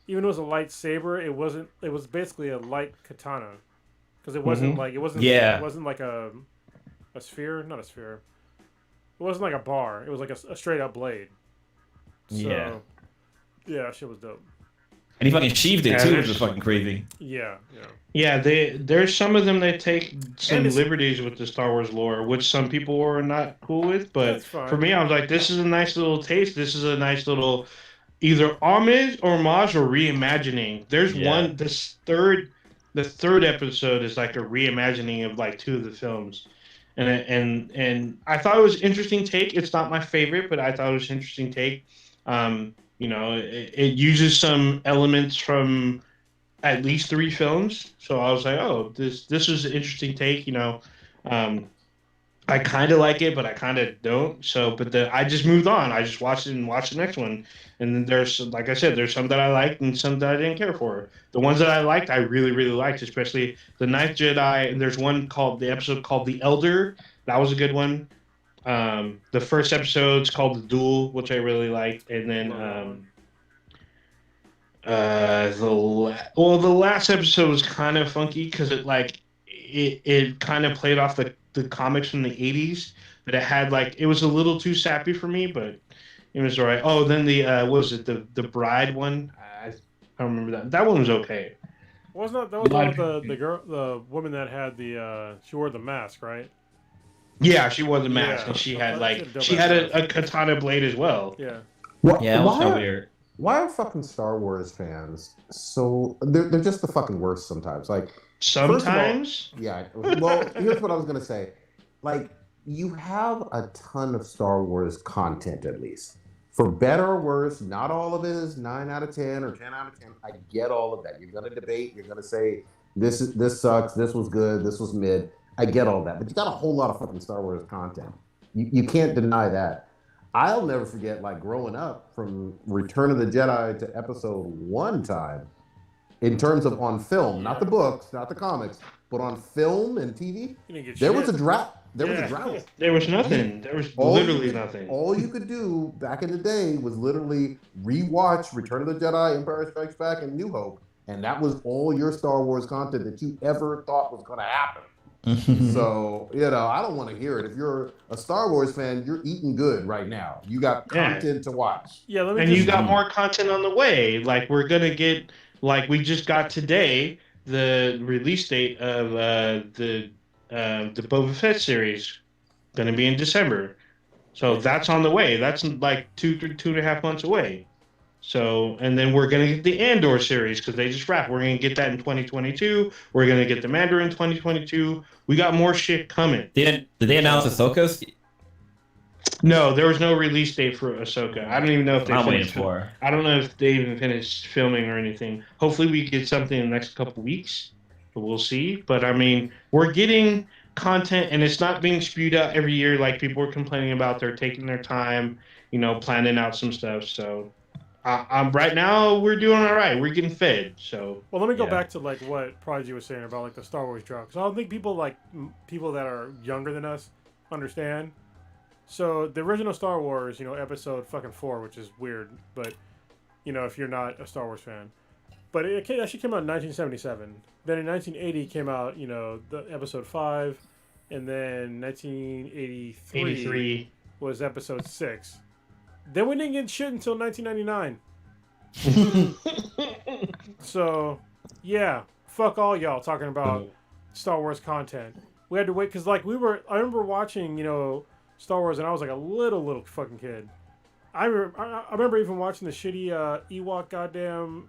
even though it was a lightsaber, it wasn't. It was basically a light katana, because it wasn't like it wasn't. Yeah. It wasn't like a sphere, not a sphere. It wasn't like a bar. It was like a straight up blade. So, yeah, that shit was dope. And he fucking sheathed it too, which was fucking crazy. Yeah. Yeah, there's some of them that take some liberties with the Star Wars lore, which some people were not cool with. But for me, I was like, this is a nice little taste. This is a nice little either homage or reimagining. There's one. The third episode is like a reimagining of like two of the films, and I thought it was an interesting take. It's not my favorite, but I thought it was an interesting take. It uses some elements from at least 3 films, so I was like, oh, this is an interesting take. I kind of like it, but I kind of don't. So, but I just moved on. I just watched it and watched the next one. And then there's, like I said, there's some that I liked and some that I didn't care for. The ones that I liked, I really, really liked, especially the Ninth Jedi. And there's one the episode called The Elder. That was a good one. The first episode's called The Duel, which I really liked, and then the last episode was kind of funky because it kind of played off the comics from the 80s, but it was a little too sappy for me, but it was all right. Oh, then what was it, the Bride one? I don't remember that. That one was okay. Wasn't that was the one with the woman that had she wore the mask, right? Yeah, she wore the mask, Yeah. and she Okay, had a katana blade as well. Yeah. Yeah, it was so weird. Why are fucking Star Wars fans so they're just the fucking worst sometimes? Like Sometimes. all, yeah. Well, here's what I was gonna say. Like, you have a ton of Star Wars content, at least. For better or worse, not all of it is 9 out of 10 or 10 out of 10. I get all of that. You're gonna debate, you're gonna say this sucks, this was good, this was mid. I get all that. But you got a whole lot of fucking Star Wars content. You can't deny that. I'll never forget, like, growing up from Return of the Jedi to Episode 1 time, in terms of on film, not the books, not the comics, but on film and TV, there was a drought. There was a drought. There was nothing. There was literally nothing. All you could do back in the day was literally rewatch Return of the Jedi, Empire Strikes Back, and New Hope, and that was all your Star Wars content that you ever thought was going to happen. So, I don't want to hear it. If you're a Star Wars fan, you're eating good right now. You got content to watch. Yeah, you got more content on the way. Like, we're going to get, like, we just got today the release date of the Boba Fett series. Going to be in December. So that's on the way. That's like 2.5 months away. So, and then we're going to get the Andor series because they just wrapped. We're going to get that in 2022. We're going to get the Mandarin in 2022. We got more shit coming. Did they announce Ahsoka? No, there was no release date for Ahsoka. I don't even know if they finished. I don't know if they even finished filming or anything. Hopefully we get something in the next couple weeks, but we'll see. But I mean, we're getting content and it's not being spewed out every year like people were complaining about. They're taking their time, planning out some stuff. So right now we're doing all right. We're getting fed. So well, let me go back to like what Prodigy was saying about like the Star Wars drought. So I don't think people that are younger than us understand. So the original Star Wars, episode fucking 4, which is weird, but if you're not a Star Wars fan, but it actually came out in 1977. Then in 1980 came out, the episode 5, and then 1983 was episode 6. Then we didn't get shit until 1999. So, yeah, fuck all y'all talking about Star Wars content. We had to wait because, I remember watching, Star Wars, and I was like a little fucking kid. I remember even watching the shitty Ewok goddamn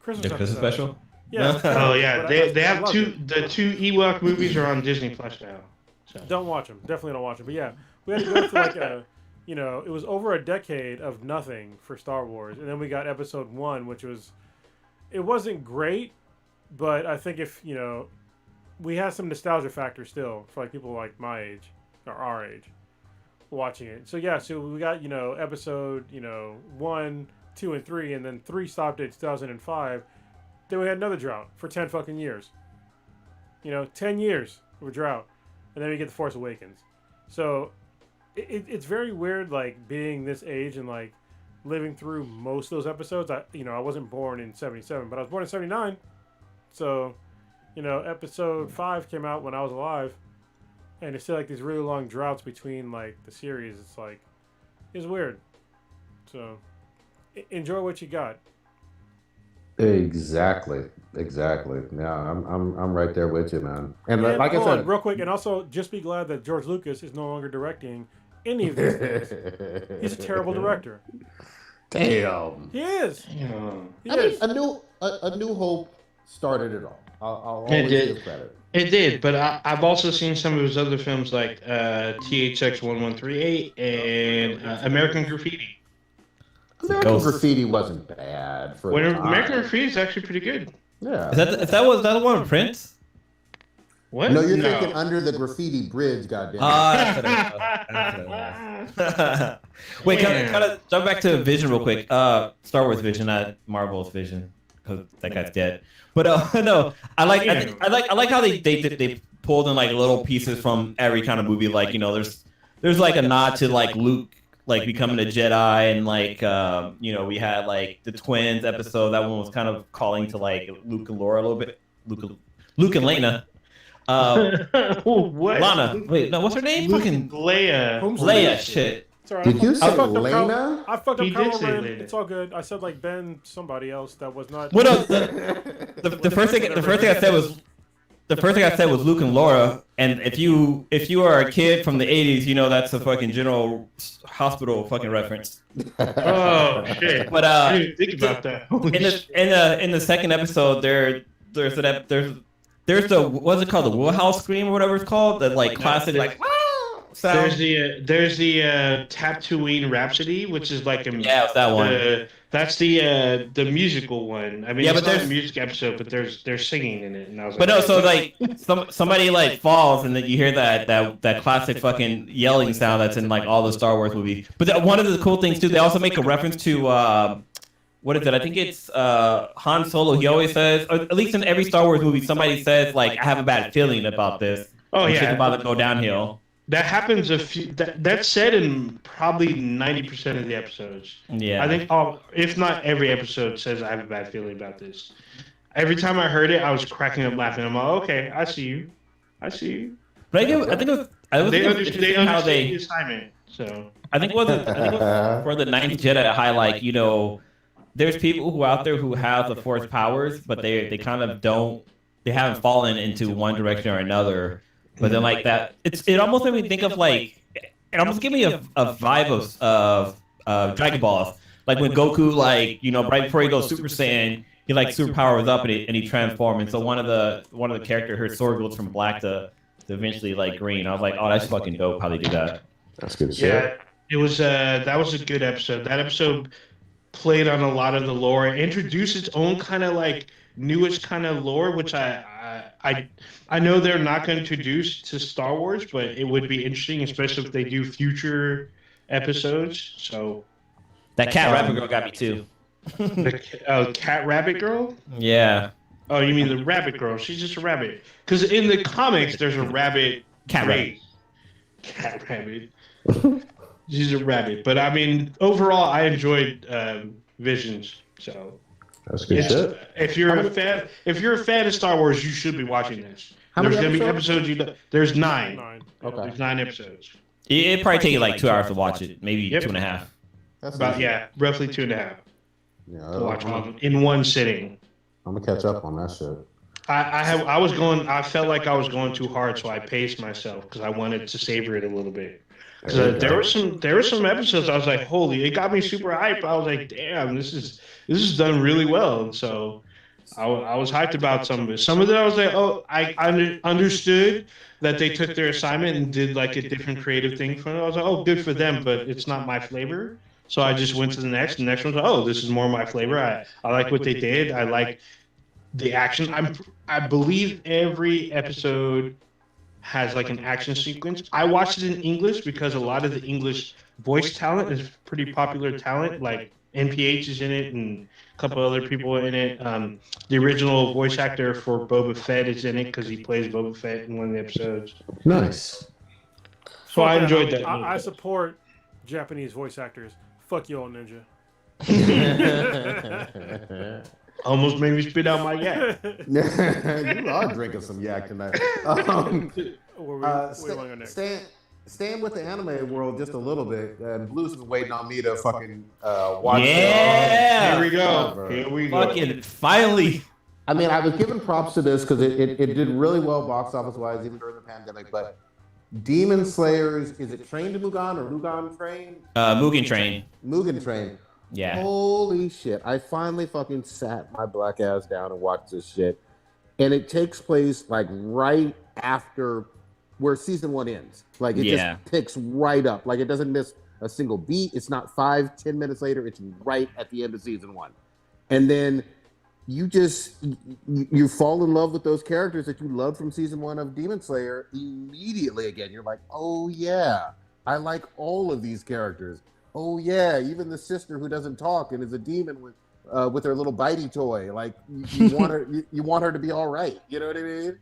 Christmas special. Yeah. Oh yeah, they have the two Ewok movies are on Disney Plus now. So. Don't watch them. Definitely don't watch them. But yeah, we had to go through it was over a decade of nothing for Star Wars, and then we got Episode 1, which it wasn't great, but I think if we had some nostalgia factor still for like people like my age or our age watching it. So yeah, so we got episode 1, 2, and 3, and then 3 stopped at 2005. Then we had another drought for 10 fucking years. 10 years of a drought, and then we get the Force Awakens. So it's very weird, like being this age and like living through most of those episodes. I wasn't born in 77, but I was born in 79. So episode 5 came out when I was alive. And it's still like these really long droughts between like the series. It's weird. So enjoy what you got. Exactly. Yeah, I'm right there with you, man. And like I said, real quick, and also just be glad that George Lucas is no longer directing any of these things. He's a terrible director. Damn. He is. A New Hope started it all. I'll always give credit. It did, but I've also seen some of his other films like THX 1138 and American Graffiti. American Graffiti wasn't bad for the time. American Graffiti is actually pretty good. Yeah. Is that the one with Prince? What? No, you're thinking Under the Graffiti Bridge, goddamn. Wait, kind of jump back to Vision real quick. Star Wars Vision, not Marvel's Vision, because that guy's dead. But no, I like how they pulled in like little pieces from every kind of movie. Like there's there's like a nod to like Luke like becoming a Jedi, and like we had like the twins episode. That one was kind of calling to like Luke and Laura a little bit. Luke and Lena. What? Lana. Wait, no, what's her name? Luke Fucking and Leia. Leia. Shit. It's all right. Did you say I fucked up Lena? I fucked up He did Kylo say Ren. Lena. It's all good. I said like Ben somebody else that was not. What else? The first thing I said was Luke and Laura. And if you are a kid from the 80s, you know that's a fucking General Hospital fucking reference. Oh shit! But I didn't think about that. in the second episode, there's the what's it called, the Wheelhouse scream or whatever it's called, that like classic like sound. There's the Tatooine Rhapsody, which is like Yeah, that one. That's the musical one. I mean, Yeah, it's but not a there's- music episode, but they're singing in it, and I was But like, no, so like somebody like falls, and then you hear that classic fucking yelling sound that's in like all the Star Wars movies. But one of the cool things too, they also make a reference to what is it? I think it's Han Solo. He always says, or at least in every Star Wars movie, somebody says like, "I have a bad feeling about this." Oh, yeah. Shit's about to go downhill. that happens a few. That's said in probably 90% of the episodes. Yeah, I think, if not every episode says I have a bad feeling about this. Every time I heard it, I was cracking up laughing. I'm like, okay, I see you. But I think it was They interesting understand how the assignment. So I think it was for the Ninth Jedi to highlight, there's people who out there who have the Force powers, but they kind of they haven't fallen into one direction or another. But then like that, it almost made me think of like, it almost gave me a vibe of Dragon Balls. Like when Goku, like, right before he goes Super Saiyan, he like superpowers up and he transforms. And so one of the character, her sword goes from black to eventually like green. I was like, oh, that's fucking dope how they do that. That's good shit. yeah, it was that was a good episode. That episode played on a lot of the lore, introduced its own kind of like newish kind of lore, which I know they're not going to introduce to Star Wars, but it would be interesting, especially if they do future episodes. So That cat rabbit girl got me too. the cat rabbit girl. Yeah. Oh, you mean the rabbit girl? She's just a rabbit. Because in the comics, there's a rabbit. Cat rabbit. Cat rabbit. She's a rabbit. But I mean, overall, I enjoyed Visions. So That's good shit. if you're a fan of Star Wars, you should be watching this. How There's many gonna be episodes? episodes. There's 9. 9. Okay. There's 9 episodes. It'd probably take you like 2 hours to watch it, maybe Yep. 2.5. That's About easy. roughly 2.5 Yeah, to watch in one sitting. I'm gonna catch up on that shit. I felt like I was going too hard, so I paced myself because I wanted to savor it a little bit. There were some episodes I was like, holy, it got me super hyped. I was like, damn, this is done really well. And so I was hyped about some of it. Some of it I was like, oh, I understood that they took their assignment and did like a different creative thing from it. I was like, oh, good for them, but it's not my flavor. So I just went to the next. The next one was, oh, this is more my flavor. I like what they did. I like the action. I believe every episode has like an action sequence. I watched it in English because a lot of the English voice talent is pretty popular talent. Like NPH is in it and a couple other people in it. The original voice actor for Boba Fett is in it because he plays Boba Fett in one of the episodes. Nice. So I enjoyed that. I support Japanese voice actors. Fuck you all, Ninja. Almost made me spit out my yak. You are drinking some yak tonight. Where we want to go next? Staying with the anime world just a little bit. Blue's been waiting on me to fucking watch. Yeah. Here we go. Here we go. Fucking finally. I mean, I was giving props to this because it did really well box office wise, even during the pandemic. But Demon Slayers, is it Train to Mugen or Mugen Train? Mugen Train. Mugen Train. Yeah. Holy shit. I finally fucking sat my black ass down and watched this shit. And it takes place like right after where season 1 ends. Like it just picks right up. Like it doesn't miss a single beat. It's not 5-10 minutes later. It's right at the end of season 1. And then you fall in love with those characters that you loved from season 1 of Demon Slayer immediately again. You're like, oh yeah, I like all of these characters. Oh yeah, even the sister who doesn't talk and is a demon with her little bitey toy. Like you want her, you want her to be all right. You know what I mean?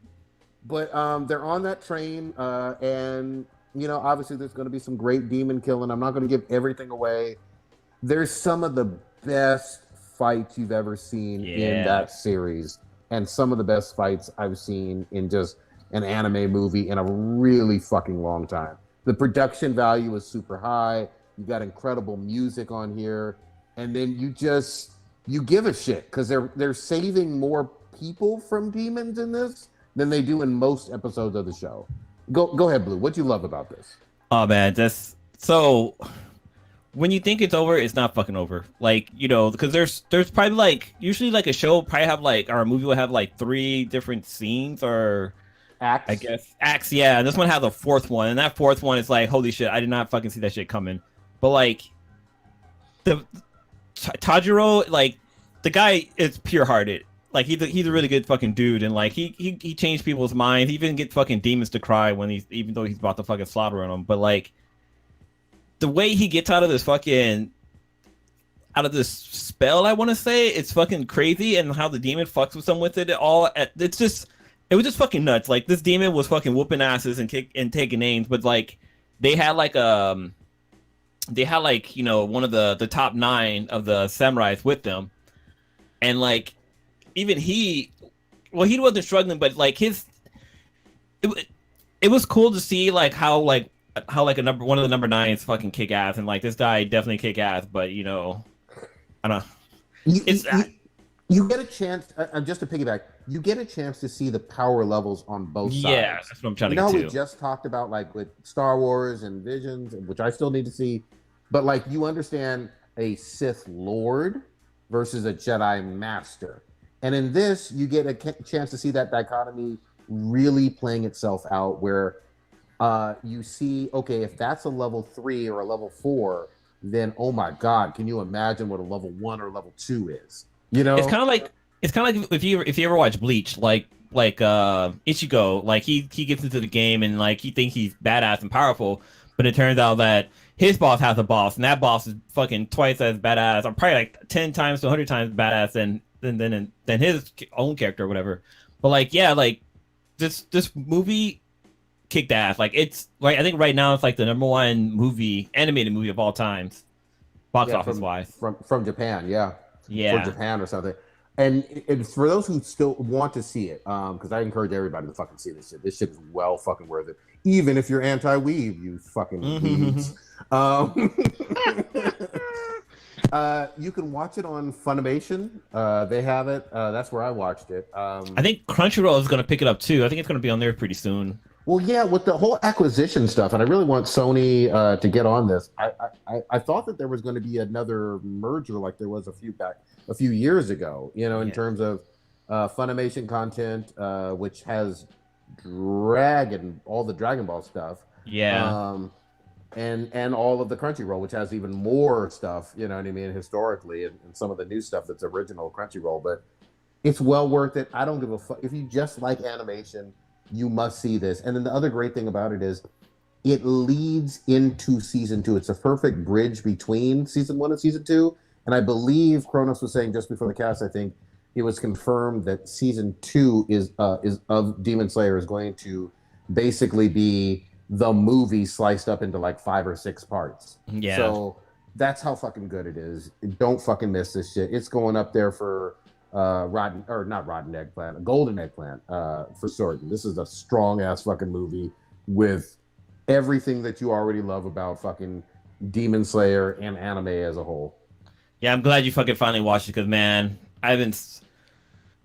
But they're on that train, and You know, obviously there's going to be some great demon killing. I'm not going to give everything away. There's some of the best fights you've ever seen in that series, and some of the best fights I've seen in just an anime movie in a really fucking long time. The production value is super high. You got incredible music on here, and then you give a shit because they're saving more people from demons in this than they do in most episodes of the show. Go ahead, Blue. What do you love about this? Oh man, that's so. When you think it's over, it's not fucking over. Like, you know, because there's probably like usually like a show probably have like or a movie will have like 3 different scenes or Acts. I guess acts. Yeah, this one has a 4th one, and that 4th one is like, holy shit, I did not fucking see that shit coming. But like the Tajiro, like the guy is pure hearted. Like he's a really good fucking dude, and like he changed people's minds. He even get fucking demons to cry when even though he's about to fucking slaughter on them. But like the way he gets out of this spell, I want to say, it's fucking crazy, and how the demon fucks with him with it all. It was just fucking nuts. Like this demon was fucking whooping asses and taking names, but like they had like you know one of the top 9 of the samurais with them, and like even he wasn't struggling, but like it was cool to see like how one of the number 9s fucking kick ass, and like this guy definitely kick ass, but you know, I don't know. You get a chance, just to piggyback, you get a chance to see the power levels on both sides. Yeah, that's what I'm trying to get to. We just talked about like with Star Wars and Visions, which I still need to see, but like you understand a Sith Lord versus a Jedi Master. And in this, you get a chance to see that dichotomy really playing itself out where you see, okay, if that's a level 3 or a level 4, then oh my God, can you imagine what a level 1 or level 2 is? You know, it's kind of like if you ever watch Bleach, like Ichigo, like he gets into the game and like he thinks he's badass and powerful, but it turns out that his boss has a boss, and that boss is fucking twice as badass, or probably like 10 times to 100 times badass than his own character or whatever. But like, yeah, like this movie kicked ass. Like it's like I think right now it's like the number 1 animated movie of all times, box office wise. From Japan, yeah. Yeah. For Japan or something. And for those who still want to see it, because I encourage everybody to fucking see this shit. This shit is well fucking worth it. Even if you're anti-weeb, you fucking weebs. You can watch it on Funimation. They have it. That's where I watched it. I think Crunchyroll is going to pick it up too. I think it's going to be on there pretty soon. Well, yeah, with the whole acquisition stuff, and I really want Sony to get on this. I thought that there was going to be another merger like there was a few years ago, you know, in terms of Funimation content, which has all the Dragon Ball stuff. Yeah. And all of the Crunchyroll, which has even more stuff, you know what I mean, historically, and some of the new stuff that's original Crunchyroll. But it's well worth it. I don't give a fuck. If you just like animation, you must see this. And then the other great thing about it is it leads into season 2. It's a perfect bridge between season 1 and season 2. And I believe Kronos was saying just before the cast, I think it was confirmed that season 2 is of Demon Slayer is going to basically be the movie sliced up into like 5 or 6 parts. Yeah. So that's how fucking good it is. Don't fucking miss this shit. It's going up there for golden eggplant for certain. This is a strong ass fucking movie with everything that you already love about fucking Demon Slayer and anime as a whole. Yeah, I'm glad you fucking finally watched it because man, I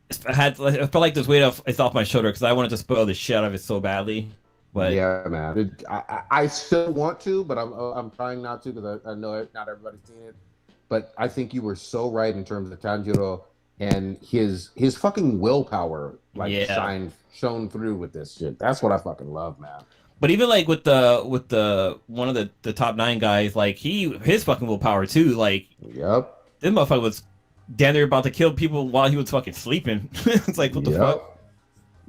felt like this weight it's off my shoulder because I wanted to spoil the shit out of it so badly. But yeah, man, I still want to, but I'm trying not to because I know not everybody's seen it. But I think you were so right in terms of Tanjiro and his fucking willpower shone through with this shit. That's what I fucking love, man. But even like with the one of the top 9 guys, like his fucking willpower too. Like, yep, this motherfucker was damn near about to kill people while he was fucking sleeping. It's like what the fuck?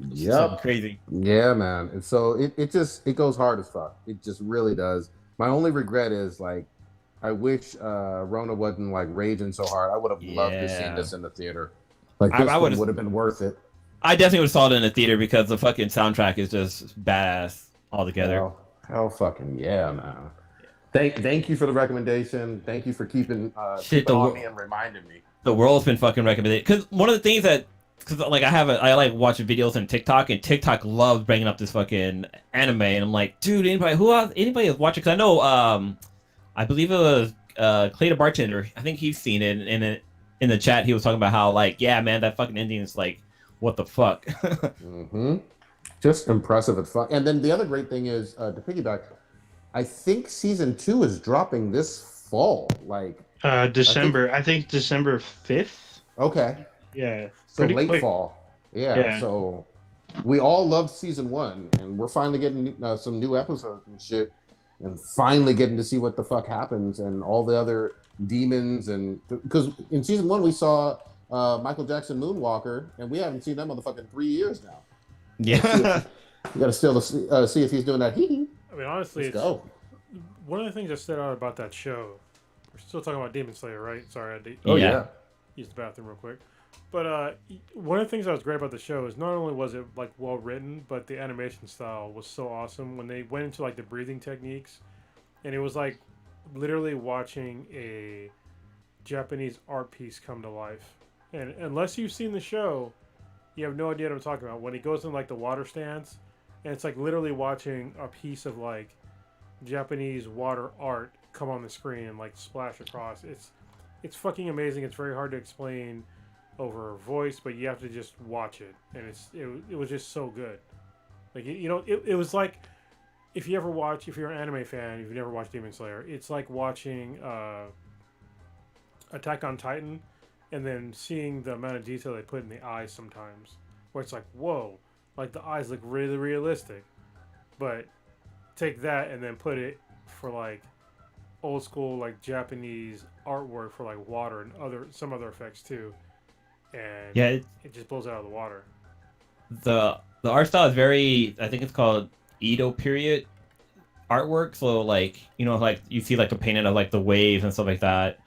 Yep, crazy. Yeah, man. And so it goes hard as fuck. It just really does. My only regret is like I wish Rona wasn't like raging so hard. I would have loved to see this in the theater. Like this would have been worth it. I definitely would have saw it in the theater because the fucking soundtrack is just badass altogether. Hell fucking yeah, man. Thank you for the recommendation. Thank you for keeping Shit, keeping on me and reminding me. the world's been fucking recommended. Because one of the things that, because like I like watching videos on TikTok, and TikTok loves bringing up this fucking anime, and I'm like, dude, anybody is watching? Because I know, I believe it was Clay the bartender. I think he's seen it in the chat. He was talking about how like, yeah, man, that fucking ending is like, what the fuck. Just impressive as fuck. And then the other great thing is to piggyback. I think season 2 is dropping this fall. Like December. I think December 5th. Okay. Yeah. So Pretty late quick. fall. Yeah. So we all loved season 1, and we're finally getting some new episodes and shit, and finally getting to see what the fuck happens and all the other demons. And because in season 1 we saw Michael Jackson Moonwalker, and we haven't seen that motherfucker in 3 years now. Yeah. You gotta still see if he's doing that. I mean, honestly, Let's go. One of the things that stood out about that show. We're still talking about Demon Slayer, right? Sorry, I had to Oh yeah. use the bathroom real quick. But one of the things that was great about the show is not only was it like well written, but the animation style was so awesome when they went into like the breathing techniques, and it was like literally watching a Japanese art piece come to life. And unless you've seen the show, you have no idea what I'm talking about. When he goes in like the water stance, and it's like literally watching a piece of like Japanese water art come on the screen and like splash across. It's fucking amazing. It's very hard to explain over voice, but you have to just watch it, and it was just so good. Like it was like if you're an anime fan, if you've never watched Demon Slayer, it's like watching Attack on Titan, and then seeing the amount of detail they put in the eyes sometimes, where it's like, whoa, like the eyes look really realistic. But take that and then put it for like old school like Japanese artwork for like water and some other effects too, and it just blows it out of the water. The art style is very, I think it's called Edo period artwork. So like, like you see like a painting of like the waves and stuff like that.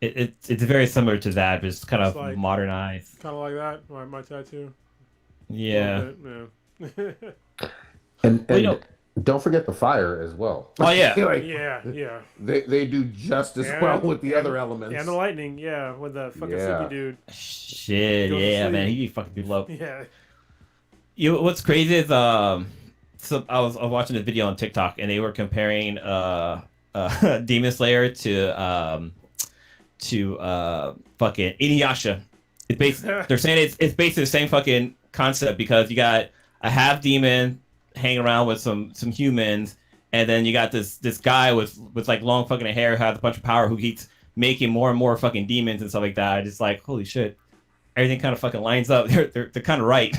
It's very similar to that, but it's kind of like, modernized. Kind of like that. My tattoo. Yeah. And don't forget the fire as well. Oh yeah. Like, yeah. They do just as well with the other elements. And the lightning, with the fucking sleepy dude. Shit, yeah, man, he fucking people up. Yeah. What's crazy is so I was watching this video on TikTok, and they were comparing Demon Slayer to fucking Inuyasha. They're saying it's basically the same fucking concept, because you got a half demon hanging around with some humans, and then you got this guy with like long fucking hair who has a bunch of power, who keeps making more and more fucking demons and stuff like that. It's like, holy shit, everything kind of fucking lines up. They're kind of right.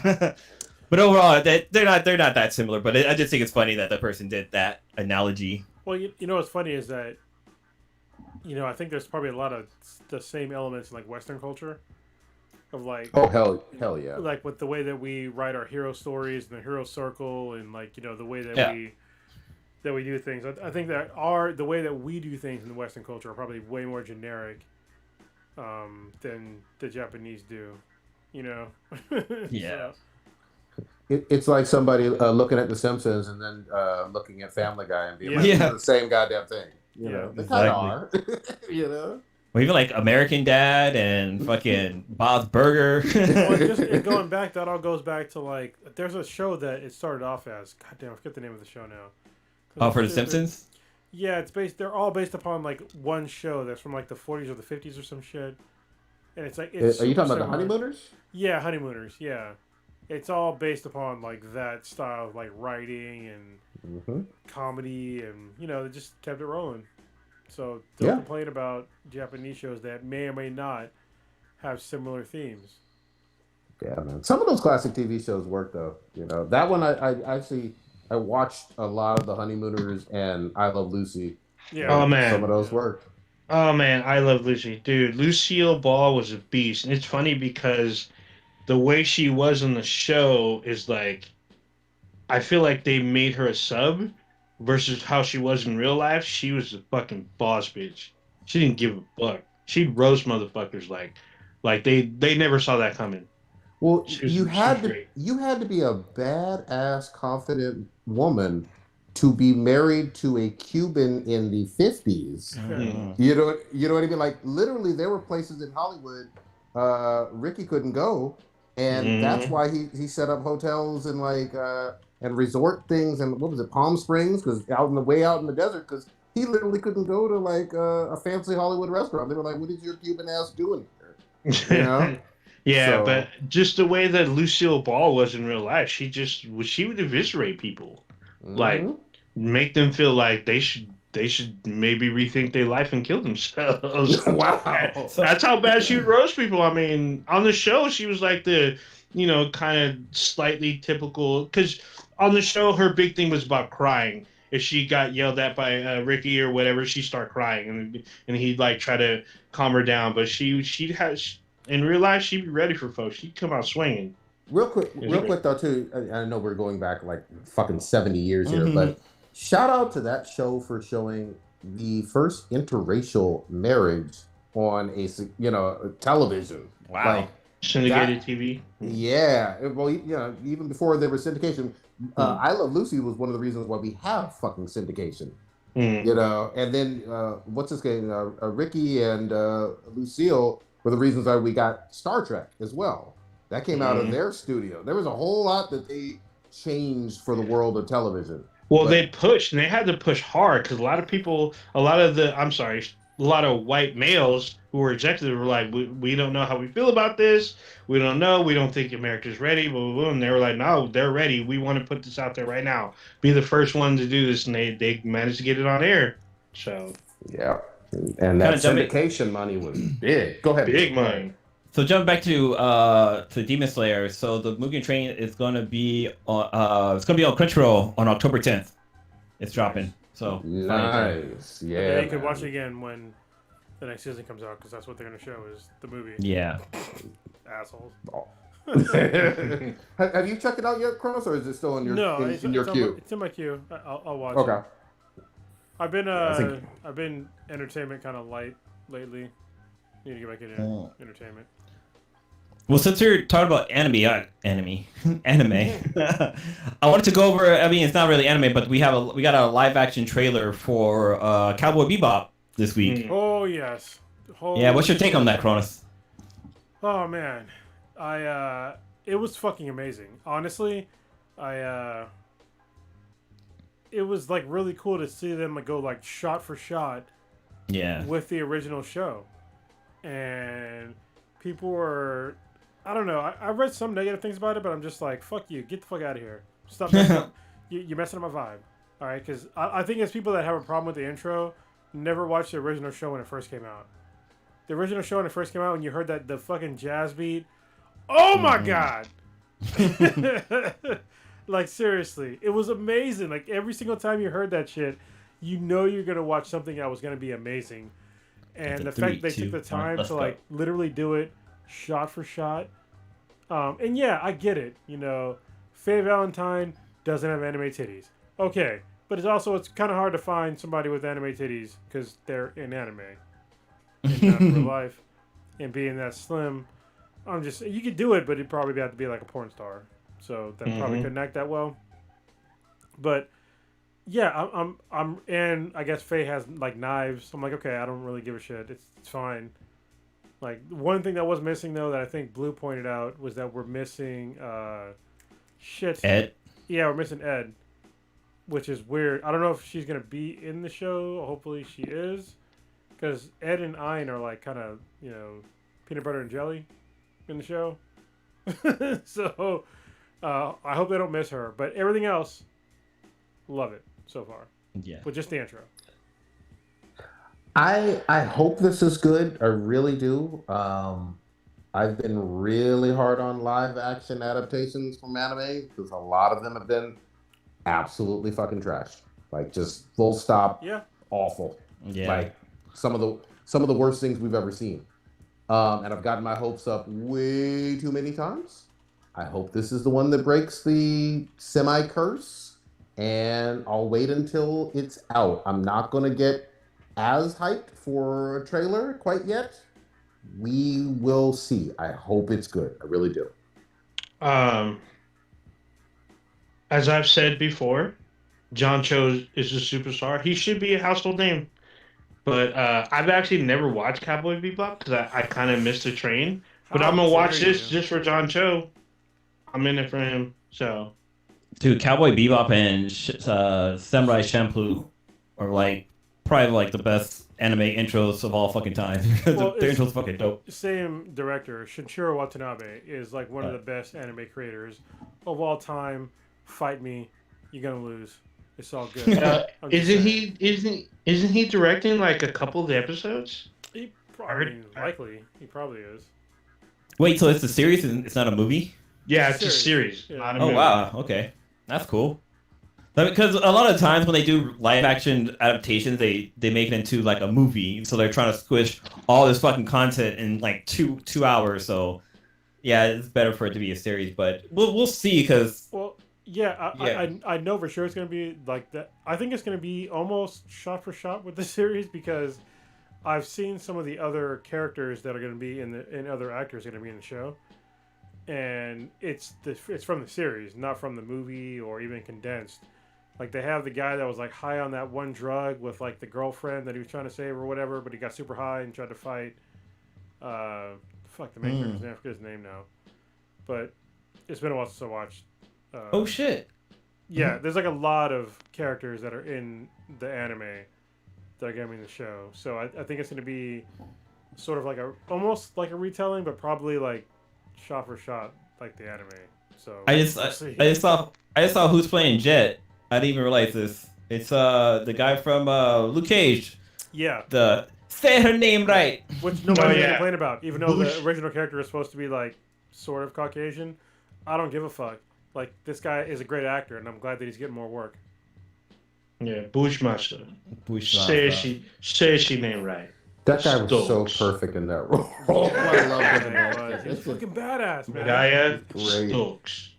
But overall, they're not that similar. But I just think it's funny that the person did that analogy. Well, you know what's funny is that I think there's probably a lot of the same elements in like Western culture. Of like, oh hell yeah, like with the way that we write our hero stories and the hero circle, and like the way that we do things. I think that the way that we do things in the Western culture are probably way more generic than the Japanese do. Yeah. It's like somebody looking at The Simpsons and then looking at Family Guy and being like, "This is the same goddamn thing." They kind of are. Or even like American Dad and fucking Bob's Burger. Well, going back, that all goes back to like there's a show that it started off as. Goddamn, I forget the name of the show now. Oh, for The Simpsons? Yeah, it's based. They're all based upon like one show that's from like the 40s or the 50s or some shit. And it's like, are you talking about the Honeymooners? Yeah, Honeymooners. Yeah, it's all based upon like that style of like writing and comedy, and they just kept it rolling. So don't complain about Japanese shows that may or may not have similar themes. Yeah, man. Some of those classic TV shows work though. That one I watched a lot of the Honeymooners and I Love Lucy. Yeah. Oh man, some of those worked. Oh man, I Love Lucy, dude. Lucille Ball was a beast, and it's funny because the way she was on the show is like, I feel like they made her a sub. Versus how she was in real life, she was a fucking boss bitch. She didn't give a fuck. She'd roast motherfuckers like they never saw that coming. Well, you had to be a badass, confident woman to be married to a Cuban in the 50s. You know what I mean? Like literally, there were places in Hollywood Ricky couldn't go, and that's why he set up hotels and like and resort things and what was it, Palm Springs, because out in the desert, because he literally couldn't go to like a fancy Hollywood restaurant. They were like, "What is your Cuban ass doing here?" You know? Yeah, but just the way that Lucille Ball was in real life, she would eviscerate people, like make them feel like they should maybe rethink their life and kill themselves. Wow, that's how bad she would roast people. I mean, on the show, she was like the kind of slightly typical, because on the show her big thing was about crying. If she got yelled at by Ricky or whatever, she'd start crying, and he'd like try to calm her down. But she'd have. In real life, she'd be ready for folks. She'd come out swinging. Real quick though, too. I know we're going back like fucking 70 years here, but shout out to that show for showing the first interracial marriage on a television. Wow. Like, syndicated TV. Yeah. Well, even before there was syndication, I Love Lucy was one of the reasons why we have fucking syndication. And then what's his name? Ricky and Lucille were the reasons why we got Star Trek as well. That came out of their studio. There was a whole lot that they changed for the world of television. Well, they pushed, and they had to push hard, because a lot of white males who were executives were like, we don't know how we feel about this. We don't know. We don't think America's ready. Blah, blah, blah. And they were like, no, they're ready. We want to put this out there right now. Be the first one to do this. And they managed to get it on air. So yeah. And that syndication money was big. Go ahead. Big money. So jump back to Demon Slayer. So the Mugen Train is gonna be on Crunchyroll on October 10th. It's dropping. So nice. Yeah, you could watch it again when the next season comes out, because that's what they're gonna show is the movie. Yeah. Assholes. Have you checked it out yet, Kronos, or is it still in your queue? It's in my queue. I'll watch it. Okay. I've been entertainment kind of light lately. Need to get back into entertainment. Well, since you're talking about anime, I wanted to go over. I mean, it's not really anime, but we got a live action trailer for Cowboy Bebop this week. Oh yes. Yeah, what's your take on that, Cronus? Oh man, it was fucking amazing. Honestly, it was like really cool to see them like go like shot for shot. Yeah. With the original show, and people were. I don't know. I read some negative things about it, but I'm just like, fuck you. Get the fuck out of here. Stop messing up. You're messing up my vibe. All right? Because I think it's people that have a problem with the intro never watched the original show when it first came out. The original show when it first came out, when you heard the fucking jazz beat, oh my God. Like, seriously. It was amazing. Like, every single time you heard that shit, you know you're going to watch something that was going to be amazing. And the fact they took the time to, like, literally do it shot for shot. And yeah, I get it. You know, Faye Valentine doesn't have anime titties. Okay. But it's kind of hard to find somebody with anime titties because they're in anime. And not in real life. And being that slim, you could do it, but it'd probably have to be like a porn star. So that probably couldn't act that well. But yeah, I'm and I guess Faye has like knives. I'm like, okay, I don't really give a shit. It's fine. Like, one thing that was missing, though, that I think Blue pointed out was that we're missing, Ed? Yeah, we're missing Ed, which is weird. I don't know if she's going to be in the show. Hopefully she is, because Ed and Ein are, like, kind of, peanut butter and jelly in the show. So, I hope they don't miss her. But everything else, love it so far. Yeah. With just the intro. I hope this is good. I really do. I've been really hard on live action adaptations from anime because a lot of them have been absolutely fucking trash. Like, just full stop. Yeah. Awful. Yeah. Like some of the worst things we've ever seen. And I've gotten my hopes up way too many times. I hope this is the one that breaks the semi-curse, and I'll wait until it's out. I'm not gonna get as hyped for a trailer quite yet. We will see. I hope it's good. I really do. As I've said before, John Cho is a superstar. He should be a household name. But I've actually never watched Cowboy Bebop because I kind of missed the train. But How I'm gonna dare watch this you? just for John Cho. I'm in it for him. So Dude, Cowboy Bebop and Samurai Champloo are like probably like the best anime intros of all fucking time. Well, Their it's intros fucking dope. same director. Shinichiro Watanabe is like one of the best anime creators of all time. Fight me, you're gonna lose. It's all good. I'm just isn't saying. isn't he directing like a couple of the episodes? I mean, likely he probably is. Wait, so it's a series and it's not a movie? Yeah, It's it's a a series. series, Yeah. not a Oh movie. wow, okay, that's cool. Because a lot of times when they do live action adaptations, they make it into like a movie, so they're trying to squish all this fucking content in like two hours. So yeah, it's better for it to be a series, but we'll see. Because Well, yeah, Yeah. I know for sure it's gonna be like that. I think it's gonna be almost shot for shot with the series because I've seen some of the other characters that are gonna be in other actors are gonna be in the show, and it's from the series, not from the movie or even condensed. Like they have the guy that was like high on that one drug with like the girlfriend that he was trying to save or whatever, but he got super high and tried to fight. Uh, fuck the main character's name. I forget his name now, but it's been a while since I watched. oh shit, Yeah, there's like a lot of characters that are in the anime that are gonna be in the show. So I think it's gonna be sort of like almost like a retelling, but probably like shot for shot like the anime. So I just we'll I, see. I just saw who's playing Jet. I didn't even realize this. It's the guy from Luke Cage. Yeah, The say her name right. which nobody's gonna yeah. complain about, even though the Bush. original character is supposed to be like sort of Caucasian. I don't give a fuck. Like this guy is a great actor, and I'm glad that he's getting more work. Yeah, Bushmaster. Bushmaster. Say she name right. That guy was Stokes. so perfect in that role. I love him in Yeah, that. he's fucking badass, man. Gaia Great. Stokes.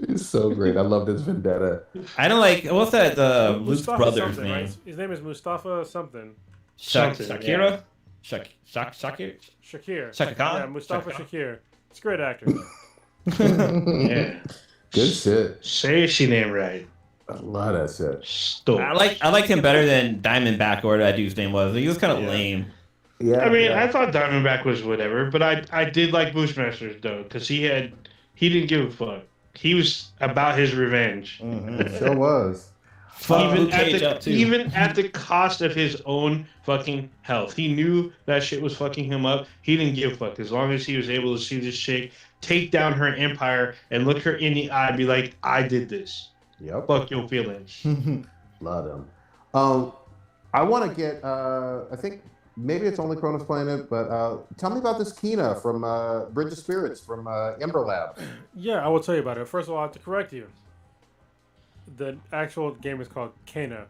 He's so great. I love this vendetta. I don't like what's that Luke's Mustafa brother's something, name? right? His name is Mustafa something. Something, Shakira. Shakir. Shakir. Shaka Khan? Yeah, Mustafa Shaka Shakir. It's a great actor. Yeah. Good shit. Say she name right. I love that shit. Stokes. I like him better than Diamondback or that dude's name was. He was kind of Yeah. lame. Yeah. I mean, yeah. I thought Diamondback was whatever, but I did like Bushmasters though, because he didn't give a fuck. He was about his revenge. Sure was. Fuck Even Luke Cage up too. even at the cost of his own fucking health. He knew that shit was fucking him up. He didn't give a fuck. As long as he was able to see this chick take down her empire and look her in the eye and be like, I did this. Yep. Fuck your feelings. Love him. I want to get. I think maybe it's only Cronus playing it, but tell me about this Kina from Bridge of Spirits from Ember Lab. Yeah, I will tell you about it. First of all, I have to correct you. The actual game is called Kena.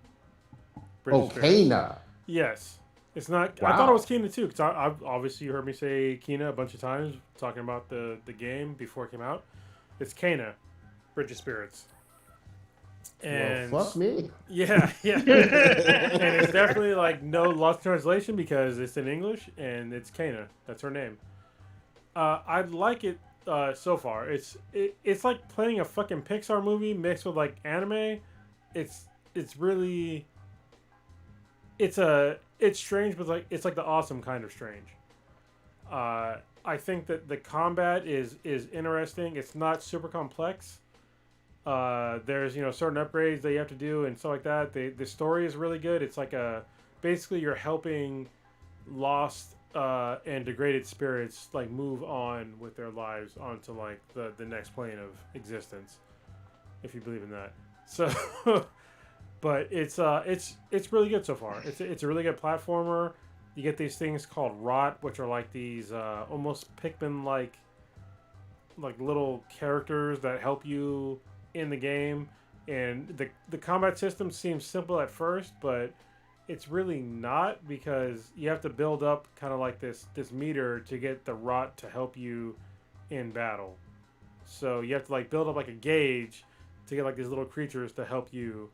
Bridge of Oh, Spirits. Kana. Yes. It's not. Wow. I thought it was Kena too, because I obviously you heard me say Kena a bunch of times talking about the game before it came out. It's Kena, Bridge of Spirits. And Well, fuck me. yeah, yeah. And it's definitely like no lost translation because it's in English and it's Kana. That's her name. I like it so far. It's like playing a fucking Pixar movie mixed with like anime. It's really it's strange, but like it's like the awesome kind of strange. I think that the combat is interesting. It's not super complex. There's certain upgrades that you have to do and stuff like that. The story is really good. It's like basically you're helping lost and degraded spirits like move on with their lives onto like the next plane of existence, if you believe in that. So, but it's really good so far. It's a really good platformer. You get these things called rot, which are like these almost Pikmin like little characters that help you in the game, and the combat system seems simple at first, but it's really not, because you have to build up kind of like this meter to get the rot to help you in battle. So you have to like build up like a gauge to get like these little creatures to help you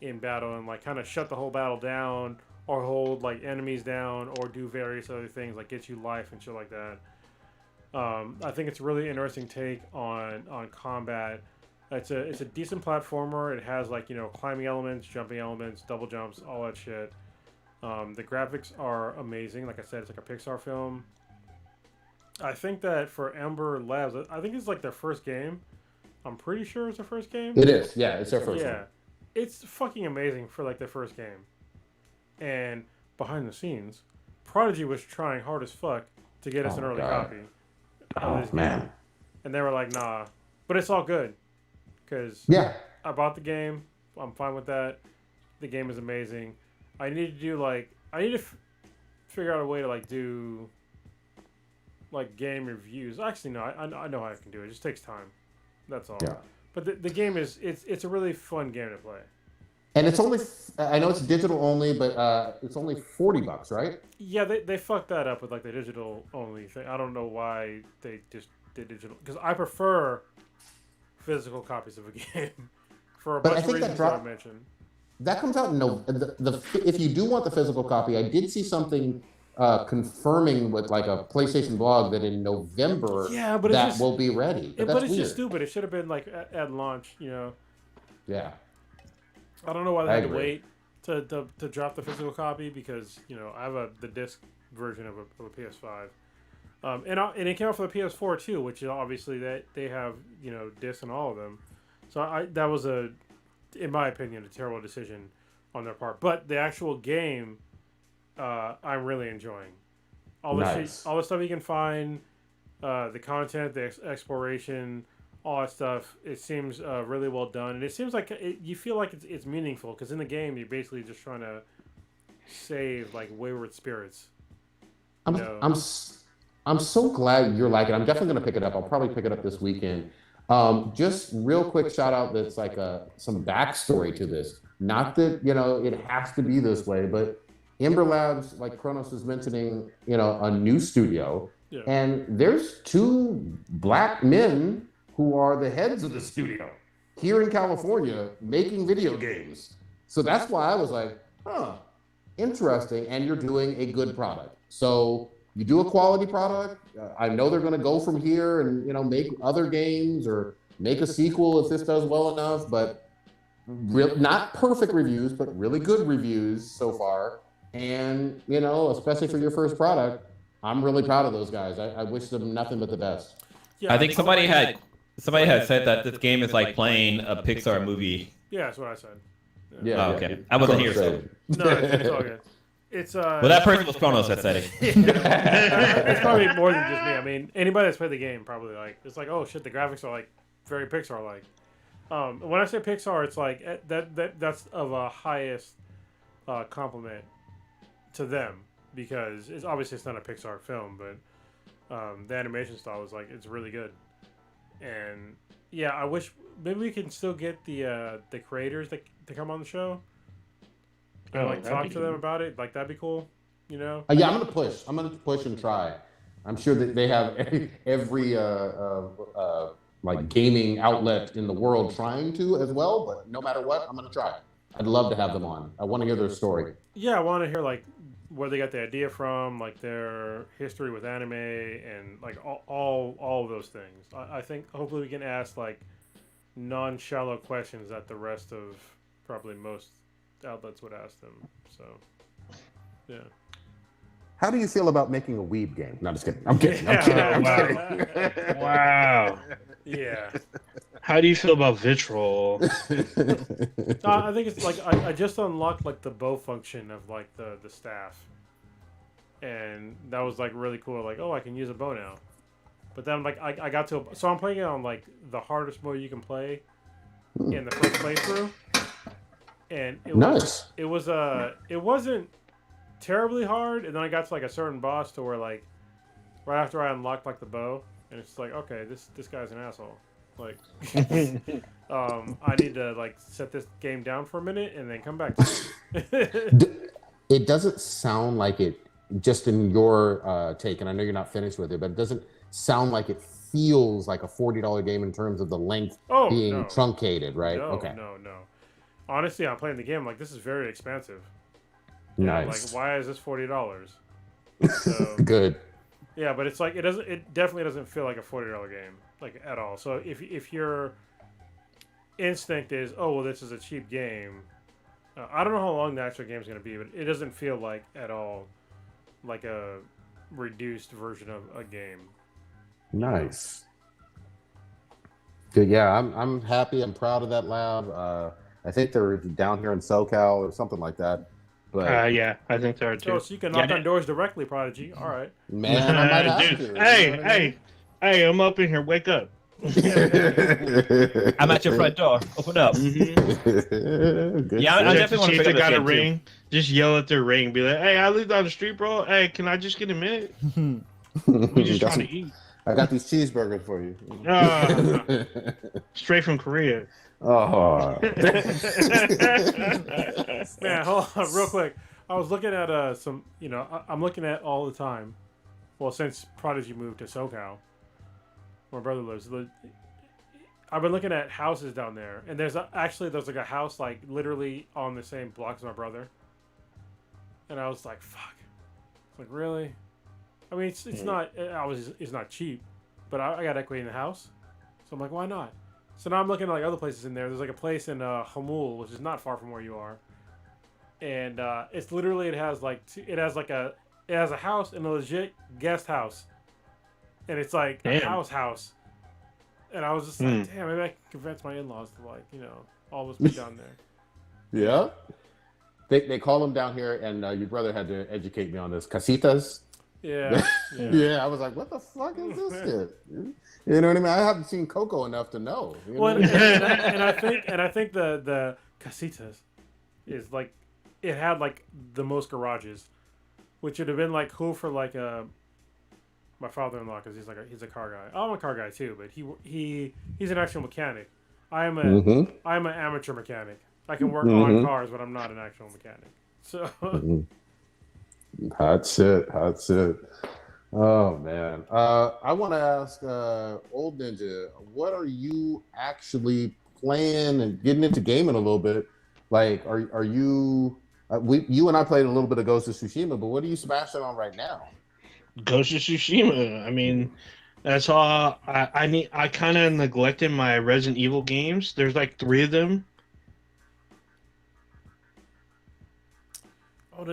in battle and like kind of shut the whole battle down, or hold like enemies down, or do various other things like get you life and shit like that. I think it's a really interesting take on combat. It's a decent platformer. It has like climbing elements, jumping elements, double jumps, all that shit. The graphics are amazing. Like I said, it's like a Pixar film. I think that for Ember Labs, I think it's like their first game. I'm pretty sure it's their first game. It is. Yeah, it's their first one. It's fucking amazing for like their first game. And behind the scenes, Prodigy was trying hard as fuck to get us an early copy. Oh man. And they were like, nah. But it's all good. Because I bought the game. I'm fine with that. The game is amazing. I need to do figure out a way to like do like game reviews. Actually, no, I know how I can do it. It just takes time. That's all. Yeah. But the game is it's a really fun game to play. And it's only I know it's digital only, but it's only $40, right? Yeah, they fucked that up with like the digital only thing. I don't know why they just did digital, because I prefer physical copies of a game for a bunch of reasons that I mentioned. That comes out in if you do want the physical copy, I did see something confirming with like a PlayStation blog that in November will be ready. But it's just stupid. It should have been like at launch, Yeah. I don't know why they had to wait to drop the physical copy, because I have the disc version of a PS5, and it came out for the PS4 too, which is obviously that they have discs in all of them. So that was in my opinion, a terrible decision on their part. But the actual game, I'm really enjoying. All the stuff you can find, the content, the exploration, all that stuff. It seems really well done, and it seems like you feel like it's meaningful, because in the game you're basically just trying to save like wayward spirits. I'm so glad you're liking it. I'm definitely going to pick it up. I'll probably pick it up this weekend. Just real quick shout out that's like some backstory to this. Not that, it has to be this way, but Ember Labs, like Kronos is mentioning, a new studio. Yeah. And there's 2 black men who are the heads of the studio here in California making video games. So that's why I was like, interesting. And you're doing a good product. So you do a quality product. I know they're going to go from here and, make other games or make a sequel if this does well enough, but not perfect reviews, but really good reviews so far. And, especially for your first product, I'm really proud of those guys. I wish them nothing but the best. Yeah, I think somebody had said that this game is like playing a Pixar movie. Yeah, that's what I said. Yeah. Okay. I wasn't here, so. No, it's all good. It's well, that person was Kronos that said it. It's probably more than just me. I mean, anybody that's played the game probably it's like, oh shit, the graphics are like very Pixar like. When I say Pixar, it's like that's of a highest compliment to them, because it's not a Pixar film, but the animation style is like, it's really good. And yeah, I wish maybe we can still get the creators to come on the show. And talk to them about it. Like, that'd be cool, Yeah, I'm gonna push. I'm gonna push and try. I'm sure that they have every like gaming outlet in the world trying to as well. But no matter what, I'm gonna try. I'd love to have them on. I want to hear their story. Yeah, I want to hear like where they got the idea from, like their history with anime, and like all of those things. I think hopefully we can ask like non-shallow questions that the rest of probably most outlets would ask them. So, yeah. How do you feel about making a weeb game? No, I'm just kidding. I'm kidding. Wow. Yeah. How do you feel about Vitriol? I think it's like I just unlocked like the bow function of like the staff, and that was like really cool. Like, oh, I can use a bow now. But then like I got to so I'm playing it on like the hardest mode you can play in the first playthrough. And it wasn't terribly hard, and then I got to like a certain boss to where like right after I unlocked like the bow, and it's like, okay, this guy's an asshole. Like, I need to like set this game down for a minute and then come back to it. It doesn't sound like it, just in your take, and I know you're not finished with it, but it doesn't sound like it feels like a $40 game in terms of the length being truncated, right? No. Honestly, I'm playing the game like, this is very expensive. Nice. Like, why is this $40? So, good. Yeah, but it's like it definitely doesn't feel like a $40 game, like, at all. So if you're instinct is, oh well, this is a cheap game. I don't know how long the actual game's gonna be, but it doesn't feel like at all like a reduced version of a game. Nice. Good. Yeah, I'm happy. I'm proud of that lab. I think they're down here in SoCal or something like that. But yeah, I think there are Oh, two. so you can knock on doors directly, Prodigy. All right. man, I might have Dude, to. hey, you know what I mean? hey, I'm up in here. Wake up. I'm at your front door. Open up. Good Yeah, I shit. definitely want to See if pick they up got this a game, too. ring. Just yell at their ring. Be like, hey, I live down the street, bro. Hey, can I just get a minute? We just Got trying to some- eat. I got these cheeseburgers for you. Straight from Korea. Oh. Man, hold on, real quick. I was looking at some, I'm looking at all the time. Well, since Prodigy moved to SoCal, where my brother lives, I've been looking at houses down there, and there's like a house like literally on the same block as my brother, and I was like, fuck, it's like really. I mean, it's not it's not cheap, but I got equity in the house, so I'm like, why not? So now I'm looking at like other places in there. There's like a place in Hamul, which is not far from where you are, and it's literally it has a house and a legit guest house, and it's like a Damn. house, and I was just like, damn, maybe I can convince my in-laws to all of us be down there. Yeah. They call them down here, and your brother had to educate me on this. Casitas. Yeah. Yeah, I was like, what the fuck is this shit? You know what I mean? I haven't seen Coco enough to know. You know Well, what I mean? and I think the casitas is like it had like the most garages, which would have been like cool for like my father-in-law because he's a car guy. I'm a car guy too, but he's an actual mechanic. I'm an amateur mechanic. I can work on cars, but I'm not an actual mechanic. So Hot shit. Oh man. I want to ask Old Ninja, what are you actually playing and getting into gaming a little bit? Like, are you? You and I played a little bit of Ghost of Tsushima, but what are you smashing on right now? Ghost of Tsushima. I mean, that's all. I kind of neglected my Resident Evil games. There's like 3 of them.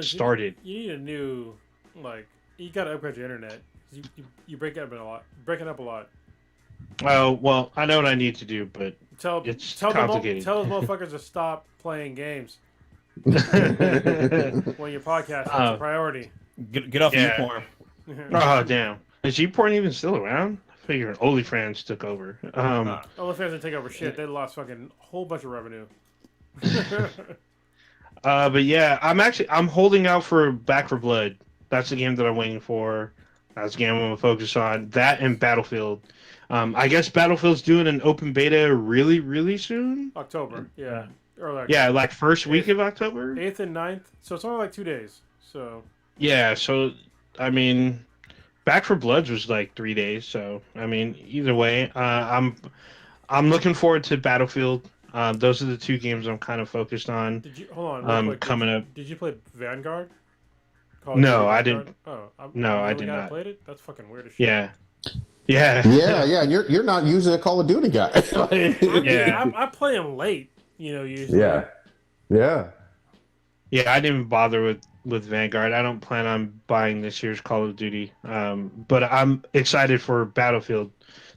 Started. You need a new you gotta upgrade your internet. You breaking up a lot. Oh well, I know what I need to do, but Tell complicated. tell those motherfuckers to stop playing games when your podcast is a priority. Get off Yeah. YouPorn. Oh damn, is G-Porn even still around? I figure OnlyFans took over. OnlyFans didn't take over shit. They lost fucking whole bunch of revenue. But yeah, I'm holding out for Back 4 Blood. That's the game that I'm waiting for. That's the game I'm gonna focus on. That and Battlefield. I guess Battlefield's doing an open beta really, really soon. October, yeah. Or Yeah, like first week of October. 8th and 9th. So it's only like 2 days. So Yeah, so I mean, Back 4 Bloods was like 3 days. So I mean, either way, I'm looking forward to Battlefield. Those are the 2 games I'm kind of focused on. did you hold on? Real quick, coming up. Did you play Vanguard? No, I didn't. Oh, No, I the only did guy that not. Played it? That's fucking weird as shit. Yeah. Yeah. Yeah. You're not usually a Call of Duty guy. Yeah. I play them late. Usually. Yeah. Yeah, I didn't even bother with Vanguard. I don't plan on buying this year's Call of Duty. But I'm excited for Battlefield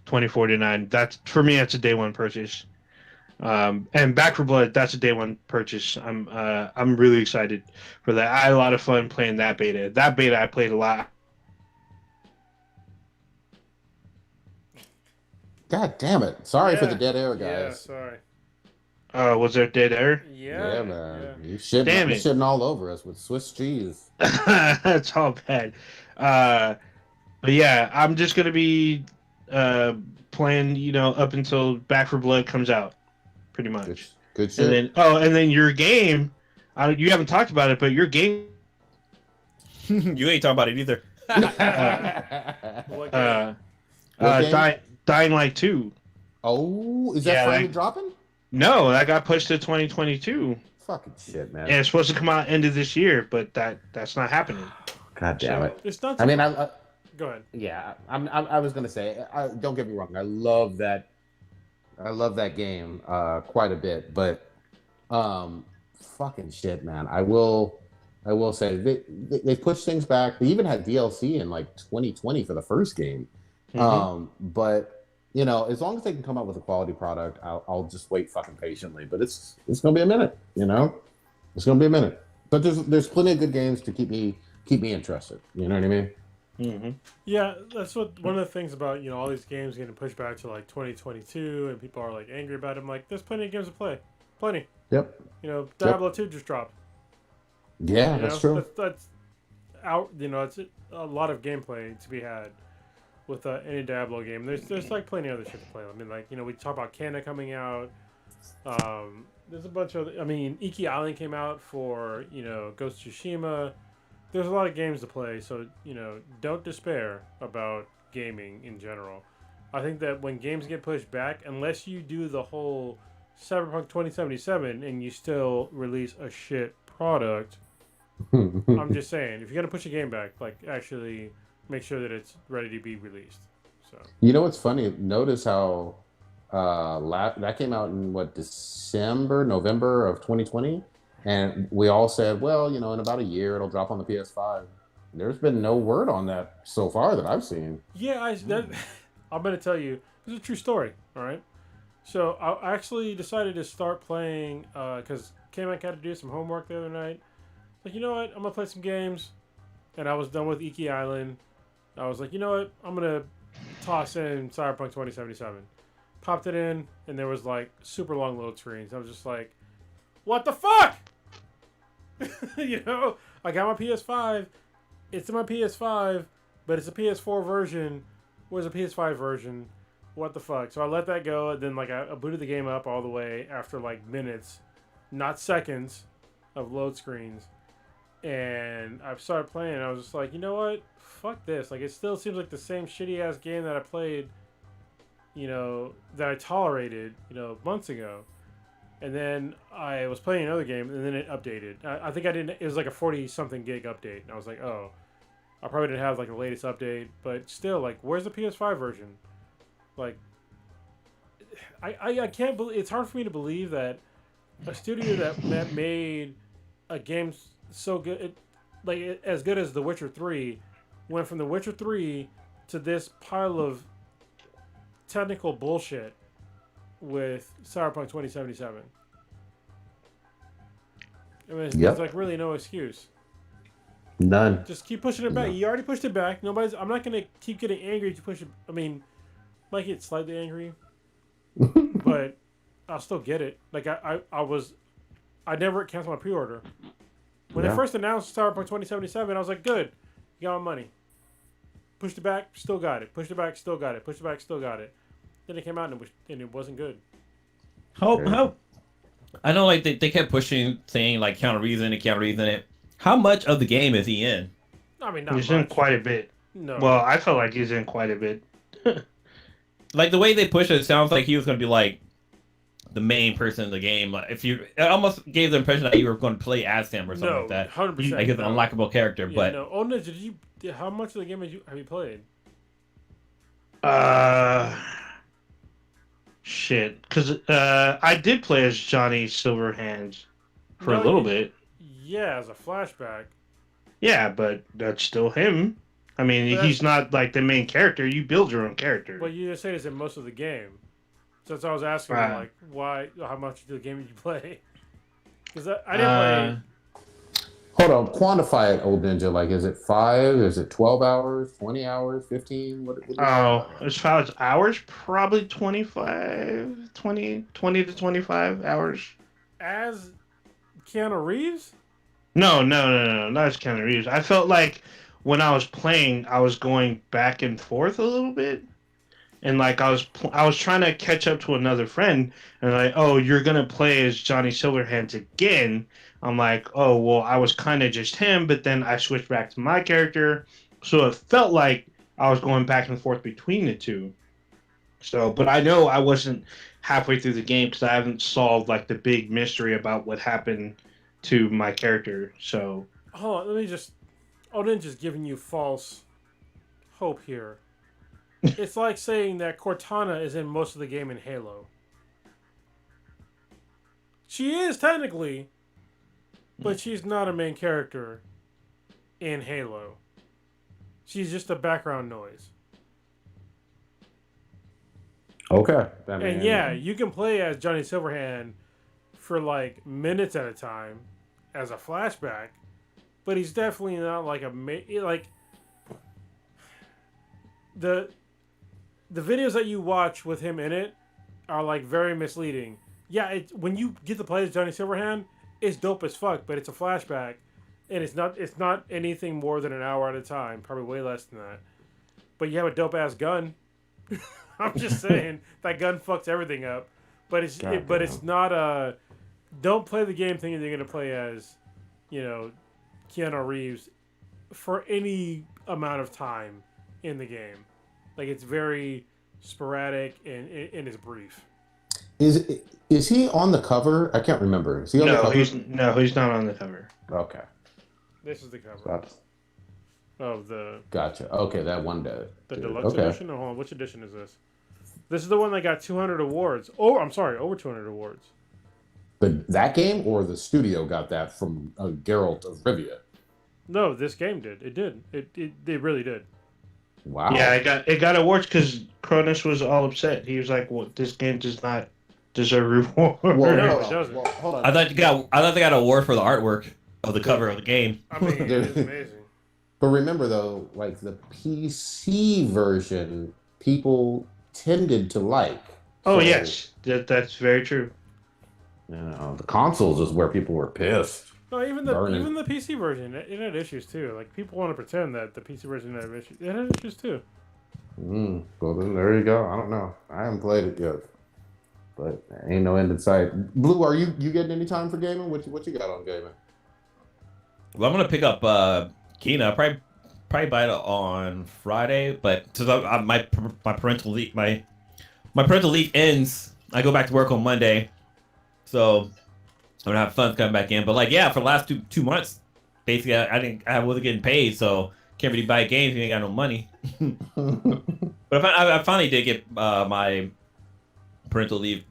2049. That's for me. That's a day one purchase. And Back 4 Blood, that's a day one purchase. I'm really excited for that. I had a lot of fun playing that beta. That beta I played a lot. God damn it! Sorry for the dead air, guys. Yeah, sorry. Was there dead air? Yeah, man. Yeah. You shitting, Damn you're it. shitting all over us with Swiss cheese. That's all bad. But yeah, I'm just gonna be playing, up until Back 4 Blood comes out, pretty much. Good shit. And then your game, you haven't talked about it, but your game, You ain't talking about it either. What game? Dying Light 2. Oh, is that Yeah, finally like- dropping? No, that got pushed to 2022, Fucking shit, man. and it's supposed to come out end of this year, but that's not happening. God damn it. It's not. I mean, Go ahead. yeah, I was gonna say, don't get me wrong. I love that I love that game quite a bit, but fucking shit, man. I will say they pushed things back. They even had DLC in like 2020 for the first game. But you know, as long as they can come out with a quality product, I'll just wait fucking patiently. But it's gonna be a minute, you know. It's gonna be a minute. But there's plenty of good games to keep me interested. You know what I mean? Yeah, that's what one of the things about all these games getting pushed back to like 2022, and people are like angry about it. I'm like, there's plenty of games to play, plenty. Yep. Diablo 2 just dropped. Yeah, that's true. That's out. It's a lot of gameplay to be had with any Diablo game. There's like plenty of other shit to play. I mean, like we talk about Canada coming out. There's a bunch of. I mean, Iki Island came out for Ghost of Tsushima. There's a lot of games to play, so don't despair about gaming in general. I think that when games get pushed back, unless you do the whole Cyberpunk 2077 and you still release a shit product, I'm just saying, if you're gonna push a game back, like actually make sure that it's ready to be released. So you know what's funny? Notice how that came out in November of 2020. And we all said, well, in about a year, it'll drop on the PS5. There's been no word on that so far that I've seen. Yeah, I'm going to tell you, this is a true story, all right? So I actually decided to start playing, because K-Mac had to do some homework the other night. Like, you know what? I'm going to play some games. And I was done with Iki Island. I was like, you know what? I'm going to toss in Cyberpunk 2077. Popped it in, and there was, like, super long load screens. I was just like, what the fuck? I got my PS5. It's in my PS5, but it's a PS4 version. Where's a PS5 version? What the fuck? So I let that go, and then I booted the game up all the way after like minutes, not seconds, of load screens. And I started playing, and I was just like, you know what? Fuck this. Like, it still seems like the same shitty ass game that I played, that I tolerated, months ago. And then I was playing another game, and then it updated. I think I didn't. It was like a 40-something gig update, and I was like, oh, I probably didn't have like the latest update, but still, like, where's the PS5 version? Like, I can't believe. It's hard for me to believe that a studio that made a game so good, as good as The Witcher 3, went from The Witcher 3 to this pile of technical bullshit with Cyberpunk 2077. I mean, there's like really no excuse. None. Just keep pushing it back. No. You already pushed it back. I'm not gonna keep getting angry to push it. I mean, might get slightly angry, but I'll still get it. Like I never canceled my pre-order. When they first announced Cyberpunk 2077, I was like, good, you got my money. Pushed it back, still got it. Pushed it back, still got it. Pushed it back, still got it. Then it came out and it wasn't good. How? I know, like they kept pushing, saying like Keanu Reeves in it. How much of the game is he in? I mean, not he's much. in quite a bit. No. Well, I felt like he's in quite a bit. Like the way they push it sounds like he was going to be like the main person in the game. Like it almost gave the impression that you were going to play as him or something like that. 100%. Like he's an unlockable character, but no. Oh no, how much of the game have you played? Shit, because I did play as Johnny Silverhands for a little bit. Yeah, as a flashback. Yeah, but that's still him. I mean, he's not like the main character. You build your own character. Well, you just say it's in most of the game. So that's why I was asking, like, why? How much of the game did you play? Because I didn't play. Hold on, quantify it, old ninja. Like, is it 5? Is it 12 hours? 20 hours? 15? What as far as hours, probably 20 to 25 hours. As Keanu Reeves? No, not as Keanu Reeves. I felt like when I was playing, I was going back and forth a little bit, and like I was trying to catch up to another friend, and like, oh, you're gonna play as Johnny Silverhands again. I'm like, oh, well, I was kind of just him, but then I switched back to my character. So it felt like I was going back and forth between the two. So, but I know I wasn't halfway through the game because I haven't solved like the big mystery about what happened to my character. So, hold on, let me just. Odin's giving you false hope here. It's like saying that Cortana is in most of the game in Halo. She is technically, but she's not a main character in Halo. She's just a background noise. Okay. And yeah, you can play as Johnny Silverhand for like minutes at a time as a flashback, but he's definitely not like like the videos that you watch with him in it are like very misleading. Yeah, when you get to play as Johnny Silverhand, it's dope as fuck, but it's a flashback, and it's not anything more than an hour at a time, probably way less than that. But you have a dope ass gun. I'm just saying that gun fucks everything up, but it's not a. Don't play the game thinking you're gonna play as, Keanu Reeves for any amount of time in the game. Like, it's very sporadic and it's brief. Is he on the cover? I can't remember. Is he on the cover? He's not on the cover. Okay. This is the cover of the. Gotcha. Okay, that one day. The deluxe edition. Oh, hold on, which edition is this? This is the one that got 200 awards. Oh, I'm sorry, over 200 awards. That game or the studio got that from Geralt of Rivia? No, this game did. It did. It really did. Wow. Yeah, it got awards because Cronus was all upset. He was like, "Well, this game does not deserve reward." Well, No, it doesn't. hold on. I thought they got an award for the artwork of the cover of the game. I mean, it's amazing. But remember though, like the PC version, people tended to like. Oh yes, that's very true. The consoles is where people were pissed. No, even the PC version, it had issues too. Like, people want to pretend that the PC version had issues. It had issues too. Well then, there you go. I don't know. I haven't played it yet, but ain't no end in sight. Blue, are you getting any time for gaming? What you got on gaming? Well, I'm gonna pick up Kena. Probably buy it on Friday, but since my parental leave my parental leave ends, I go back to work on Monday, so I'm gonna have fun coming back in. But like, yeah, for the last two months, basically, I wasn't getting paid, so can't really buy games if you ain't got no money. But I finally did get my parental leave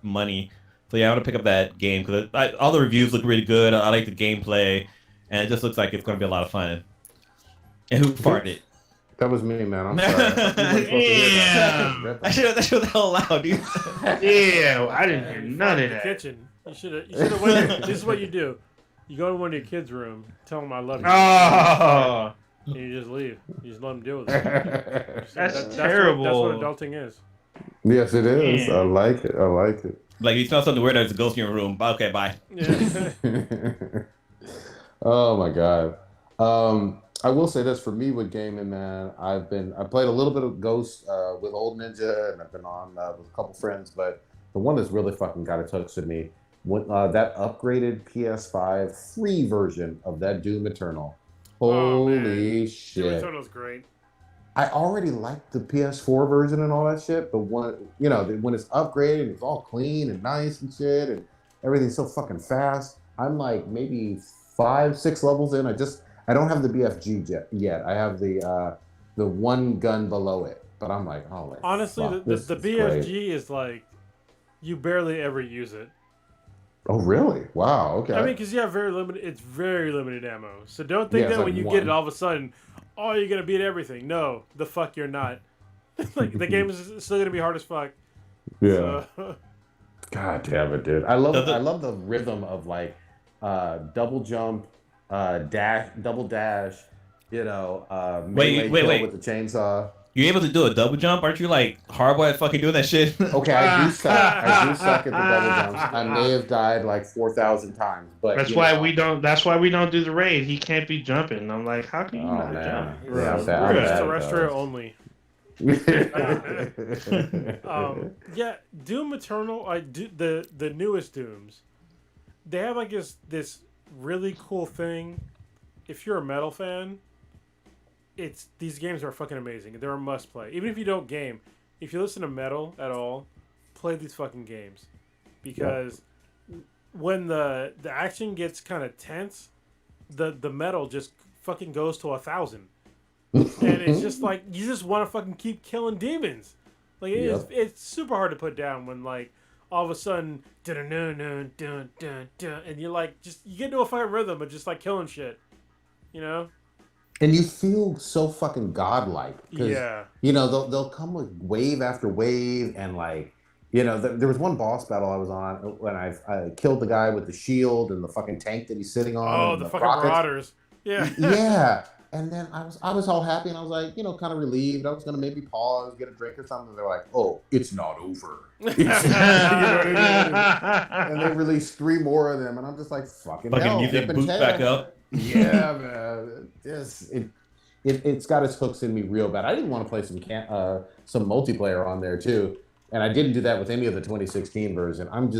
money, so yeah, I'm gonna pick up that game because all the reviews look really good. I like the gameplay, and it just looks like it's gonna be a lot of fun. And who farted? That was me, man. I'm sorry. Yeah. I should have that loud, dude. Yeah, I didn't hear none of that. Kitchen. You should have went. This is what you do. You go to one of your kids' room, tell them I love you. Oh, and you just leave. You just let them deal with it. that's terrible. That's what adulting is. Yes, it is. Yeah. I like it. Like, you smell something weird, there's a ghost in your room. Okay, bye. Yeah. Oh my god. I will say this for me with gaming, man. I played a little bit of Ghost with Old Ninja, and I've been on with a couple friends. But the one that's really fucking got a touch to me, when that upgraded PS5 free version of that Doom Eternal. Holy shit! Doom Eternal's great. I already liked the PS4 version and all that shit, but when it's upgraded, and it's all clean and nice and shit, and everything's so fucking fast. I'm like maybe 5-6 levels in. I don't have the BFG yet. I have the one gun below it, but I'm like, oh. Honestly, the BFG is like, you barely ever use it. Oh really? Wow. Okay. I mean, because you have very limited. It's very limited ammo. So don't think that like when you get it, all of a sudden, oh, you're gonna beat everything. No, the fuck you're not. Like, the game is still gonna be hard as fuck. Yeah. So. God damn it, dude. I love the rhythm of like double jump, double dash. Wait. With the chainsaw. You're able to do a double jump? Aren't you like horrible at fucking doing that shit? Okay, I do suck at the double jumps. I may have died like 4,000 times, but that's why we don't. That's why we don't do the raid. He can't be jumping. I'm like, how can you not jump? Yeah, it's terrestrial only. Yeah, Doom Eternal. The newest Dooms. They have like this really cool thing. If you're a metal fan, these games are fucking amazing. They're a must play. Even if you don't game, if you listen to metal at all, play these fucking games, because when the action gets kind of tense, the metal just fucking goes to 1,000, and it's just like you just want to fucking keep killing demons. Like it's super hard to put down when like all of a sudden, dun dun dun dun dun dun, and you're like, just you get into a fucking rhythm of just like killing shit, you know? And you feel so fucking godlike because Yeah. they'll come with wave after wave, and like there was one boss battle I was on when I killed the guy with the shield and the fucking tank that he's sitting on Oh, and the the fucking rockets. Marauders. Yeah. Yeah. And then I was all happy, and I was like, kind of relieved. I was gonna maybe pause, get a drink or something. And they're like, "Oh, it's not over." You know what I mean? And they released 3 more of them, and I'm just like, "Fucking Fucking hell!" music rip and boots tear. back up. Yeah, man. It's got its hooks in me real bad. I didn't want to play some multiplayer on there too, and I didn't do that with any of the 2016 version. I'm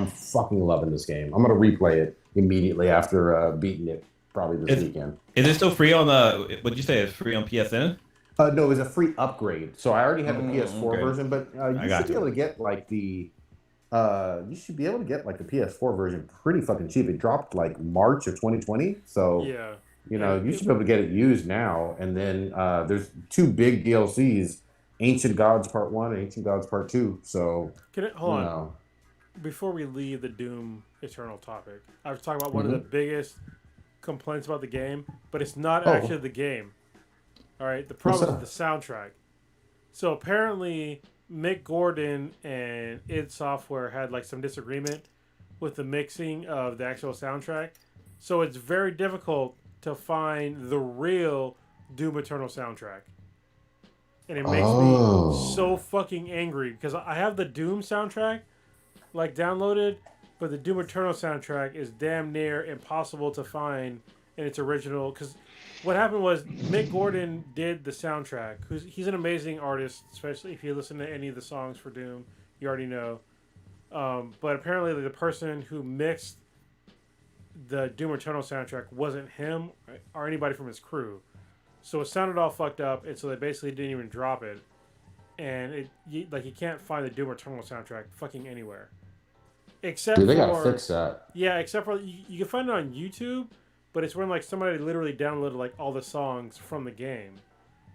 fucking loving this game. I'm gonna replay it immediately after beating it probably this weekend. Is it still free on the? What'd you say? It's free on PSN? No, it was a free upgrade. So I already had the PS4 okay. version, but you should be able to get like the PS4 version pretty fucking cheap. It dropped like March of 2020. So Yeah. you should be able to get it used now. And then there's 2 big DLCs, Ancient Gods Part 1 and Ancient Gods Part 2. So Hold on. Before we leave the Doom Eternal topic, I was talking about one of the biggest complaints about the game, but it's not actually the game. All right, the problem is the soundtrack. So apparently, Mick Gordon and id Software had like some disagreement with the mixing of the actual soundtrack. So it's very difficult to find the real Doom Eternal soundtrack. And it makes me so fucking angry because I have the Doom soundtrack like downloaded, but the Doom Eternal soundtrack is damn near impossible to find in its original. Because what happened was Mick Gordon did the soundtrack. He's an amazing artist, especially if you listen to any of the songs for Doom. You already know. But apparently the person who mixed the Doom Eternal soundtrack wasn't him or anybody from his crew. So it sounded all fucked up, and so they basically didn't even drop it. And you can't find the Doom Eternal soundtrack fucking anywhere. Except they gotta fix that. Yeah, except for you can find it on YouTube, but it's when like somebody literally downloaded like all the songs from the game.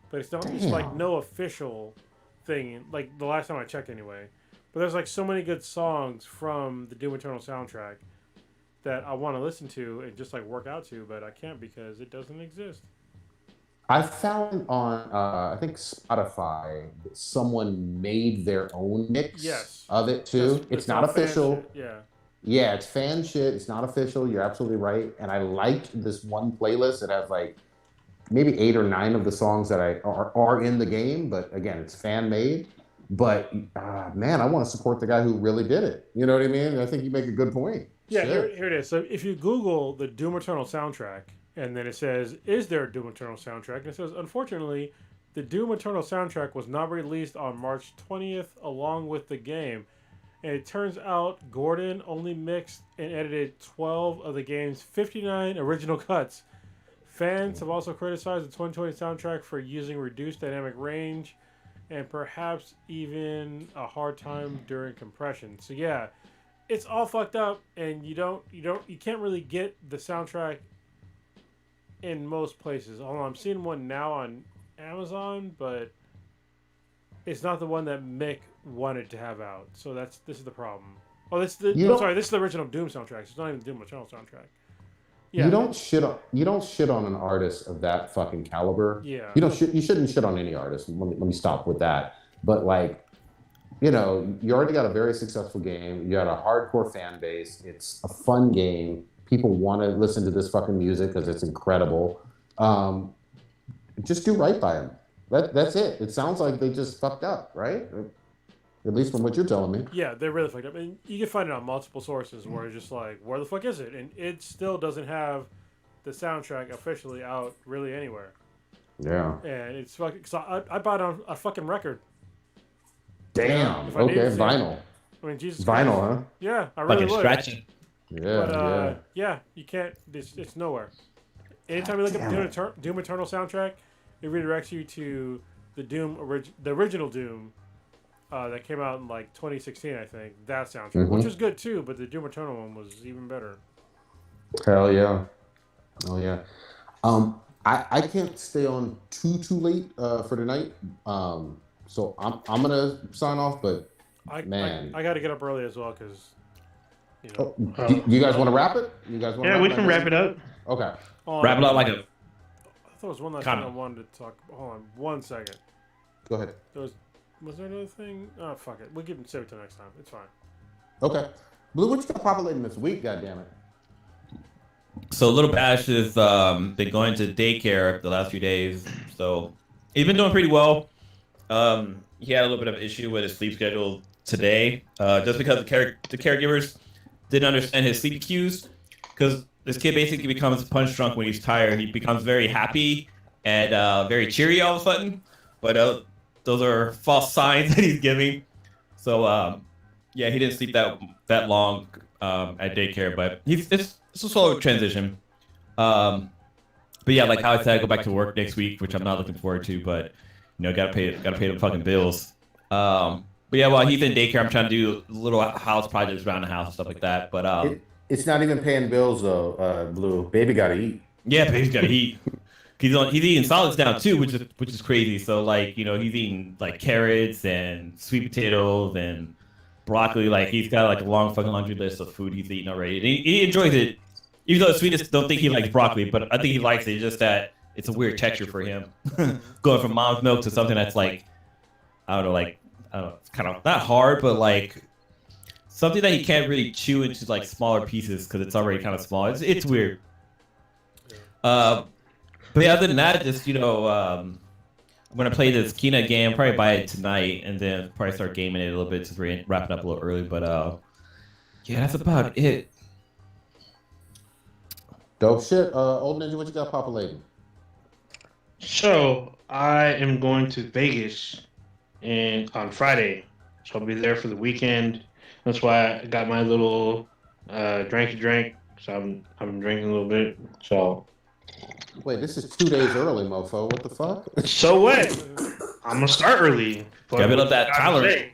But it's like no official thing, like the last time I checked anyway. But there's like so many good songs from the Doom Eternal soundtrack that I want to listen to and just like work out to, but I can't because it doesn't exist. I found on I think Spotify that someone made their own mix of it too. It's not official. Yeah, it's fan shit. It's not official. You're absolutely right. And I liked this one playlist that has like maybe 8 or 9 of the songs that are in the game, but again, it's fan made. But man, I want to support the guy who really did it. You know what I mean? I think you make a good point. Yeah, here it is. So if you Google the Doom Eternal soundtrack, and then it says, "Is there a Doom Eternal soundtrack?" And it says, "Unfortunately, the Doom Eternal soundtrack was not released on March 20th along with the game." And it turns out Gordon only mixed and edited 12 of the game's 59 original cuts. Fans have also criticized the 2020 soundtrack for using reduced dynamic range and perhaps even a hard time during compression. So yeah, it's all fucked up, and you can't really get the soundtrack in most places. Although I'm seeing one now on Amazon, but it's not the one that Mick wanted to have out. So this is the problem. Oh, this is the original Doom soundtrack. So it's not even the Doom Eternal soundtrack. Yeah. You don't shit on an artist of that fucking caliber. Yeah. You shouldn't shit on any artist. Let me stop with that. But like, you already got a very successful game. You got a hardcore fan base. It's a fun game. People want to listen to this fucking music because it's incredible. Just do right by them. That's it. It sounds like they just fucked up, right? At least from what you're telling me. Yeah, they really fucked up. And you can find it on multiple sources where it's just like, where the fuck is it? And it still doesn't have the soundtrack officially out really anywhere. Yeah. And it's fucking... So I bought on a fucking record. Damn. Okay, vinyl. I mean, Jesus Vinyl, Christ. huh? Yeah, I really would. Scratching. Yeah, but, yeah, you can't... It's nowhere. Anytime you look up Doom Eternal soundtrack, it redirects you to the original Doom that came out in like 2016, I think. That soundtrack, which was good too, but the Doom Eternal one was even better. Hell yeah. Oh yeah. I can't stay on too late for tonight. So I'm gonna sign off, but Man. I got to get up early as well because, you know. You guys want to wrap it? You guys want? Yeah, we can wrap it up. Okay. Wrap it up like a. I thought there was one last thing I wanted to talk. Hold on, 1 second. Go ahead. Was there another thing? Oh, fuck it. We'll save it till next time. It's fine. Okay. Blue, what you got populating this week? Goddammit. So Little Bash has been going to daycare the last few days. So he's been doing pretty well. He had a little bit of an issue with his sleep schedule today, just because the caregivers didn't understand his sleep cues. Because this kid basically becomes punch drunk when he's tired. He becomes very happy and very cheery all of a sudden. But those are false signs that he's giving. So yeah, he didn't sleep that long at daycare, but it's a slow transition. But yeah, like how I said, I go back to work next week, which I'm not looking forward to. But you know, gotta pay the fucking bills. But yeah, while he's in daycare, I'm trying to do little house projects around the house and stuff like that. But it's not even paying bills though. Blue, baby gotta eat. Yeah, baby's gotta eat. He's eating solids now too, which is crazy. So like, you know, he's eating like carrots and sweet potatoes and broccoli. Like he's got like a long fucking laundry list of food he's eating already. And he enjoys it, even though the sweetest don't think he likes broccoli, but I think he likes it. It's just that it's a weird texture for him, going from mom's milk to something that's like, I don't know, it's kind of not hard, but like something that he can't really chew into like smaller pieces because it's already kind of small. It's weird. But yeah, other than that, just, you know, I'm going to play this Kina game, probably buy it tonight, and then probably start gaming it a little bit since we're wrapping up a little early. But yeah, that's about it. Dope shit. Old Ninja, what you got populating? So I am going to Vegas on Friday. So I'll be there for the weekend. That's why I got my little drink. So I'm drinking a little bit. So Wait, this is 2 days early, mofo. What the fuck? so what? I'm gonna start early. Gotta build up that tolerance.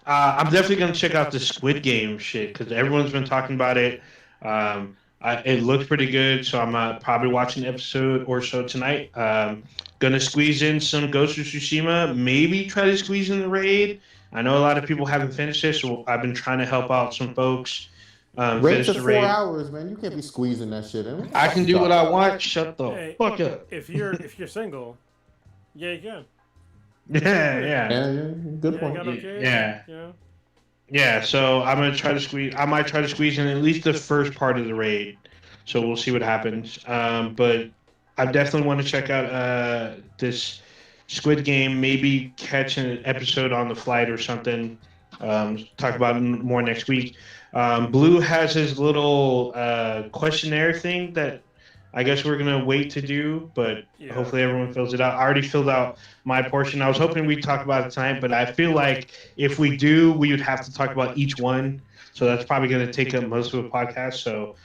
I'm definitely gonna check out the Squid Game shit because everyone's been talking about it. It looks pretty good, so I'm probably watching an episode or so tonight. Gonna squeeze in some Ghost of Tsushima. Maybe try to squeeze in the raid. I know a lot of people haven't finished it, so I've been trying to help out some folks. Raid's 4 hours, man. You can't be squeezing that shit in. I can do what I want. Shut the fuck up. If you're single, yeah, you can. Yeah. Good point. Yeah. So I'm gonna try to squeeze. I might try to squeeze in at least the first part of the raid. So we'll see what happens. But I definitely want to check out this Squid Game. Maybe catch an episode on the flight or something. Talk about it more next week. Blue has his little questionnaire thing that I guess we're going to wait to do, but hopefully everyone fills it out. I already filled out my portion. I was hoping we'd talk about it tonight, but I feel like if we do, we would have to talk about each one. So that's probably going to take up most of the podcast. So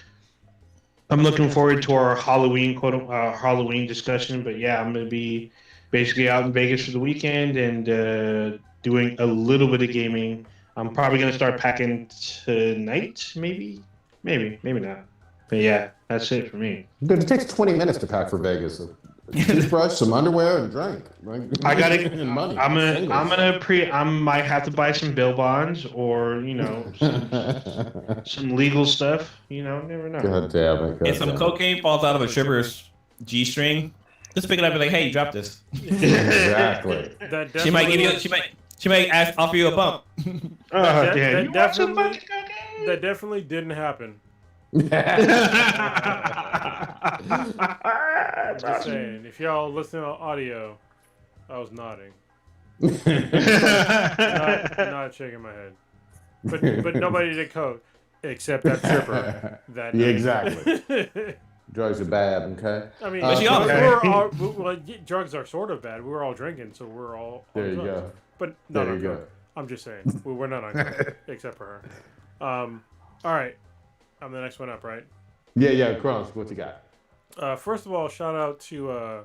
I'm looking forward to our Halloween discussion. But yeah, I'm going to be basically out in Vegas for the weekend and doing a little bit of gaming. I'm probably going to start packing tonight, maybe not. But yeah, that's it for me. It takes 20 minutes to pack for Vegas. A toothbrush, some underwear, and drink. I got it. Money. I might have to buy some bail bonds or, you know, some legal stuff. You know, never know. God damn it. If some cocaine falls out of a stripper's G-string, just pick it up and be like, hey, you dropped this. Exactly. She might give you. She might offer you a bump. That definitely didn't happen. Just saying, if y'all listening on audio, I was nodding. not shaking my head. But nobody did coke except that stripper. Yeah, exactly. Drugs are bad, okay? I mean, drugs are sort of bad. We were all drinking, so we're all there you go. But not on coke. I'm just saying, we're not on coke, except for her. All right. I'm the next one up, right? Yeah, Kronos, what you got? First of all, shout out to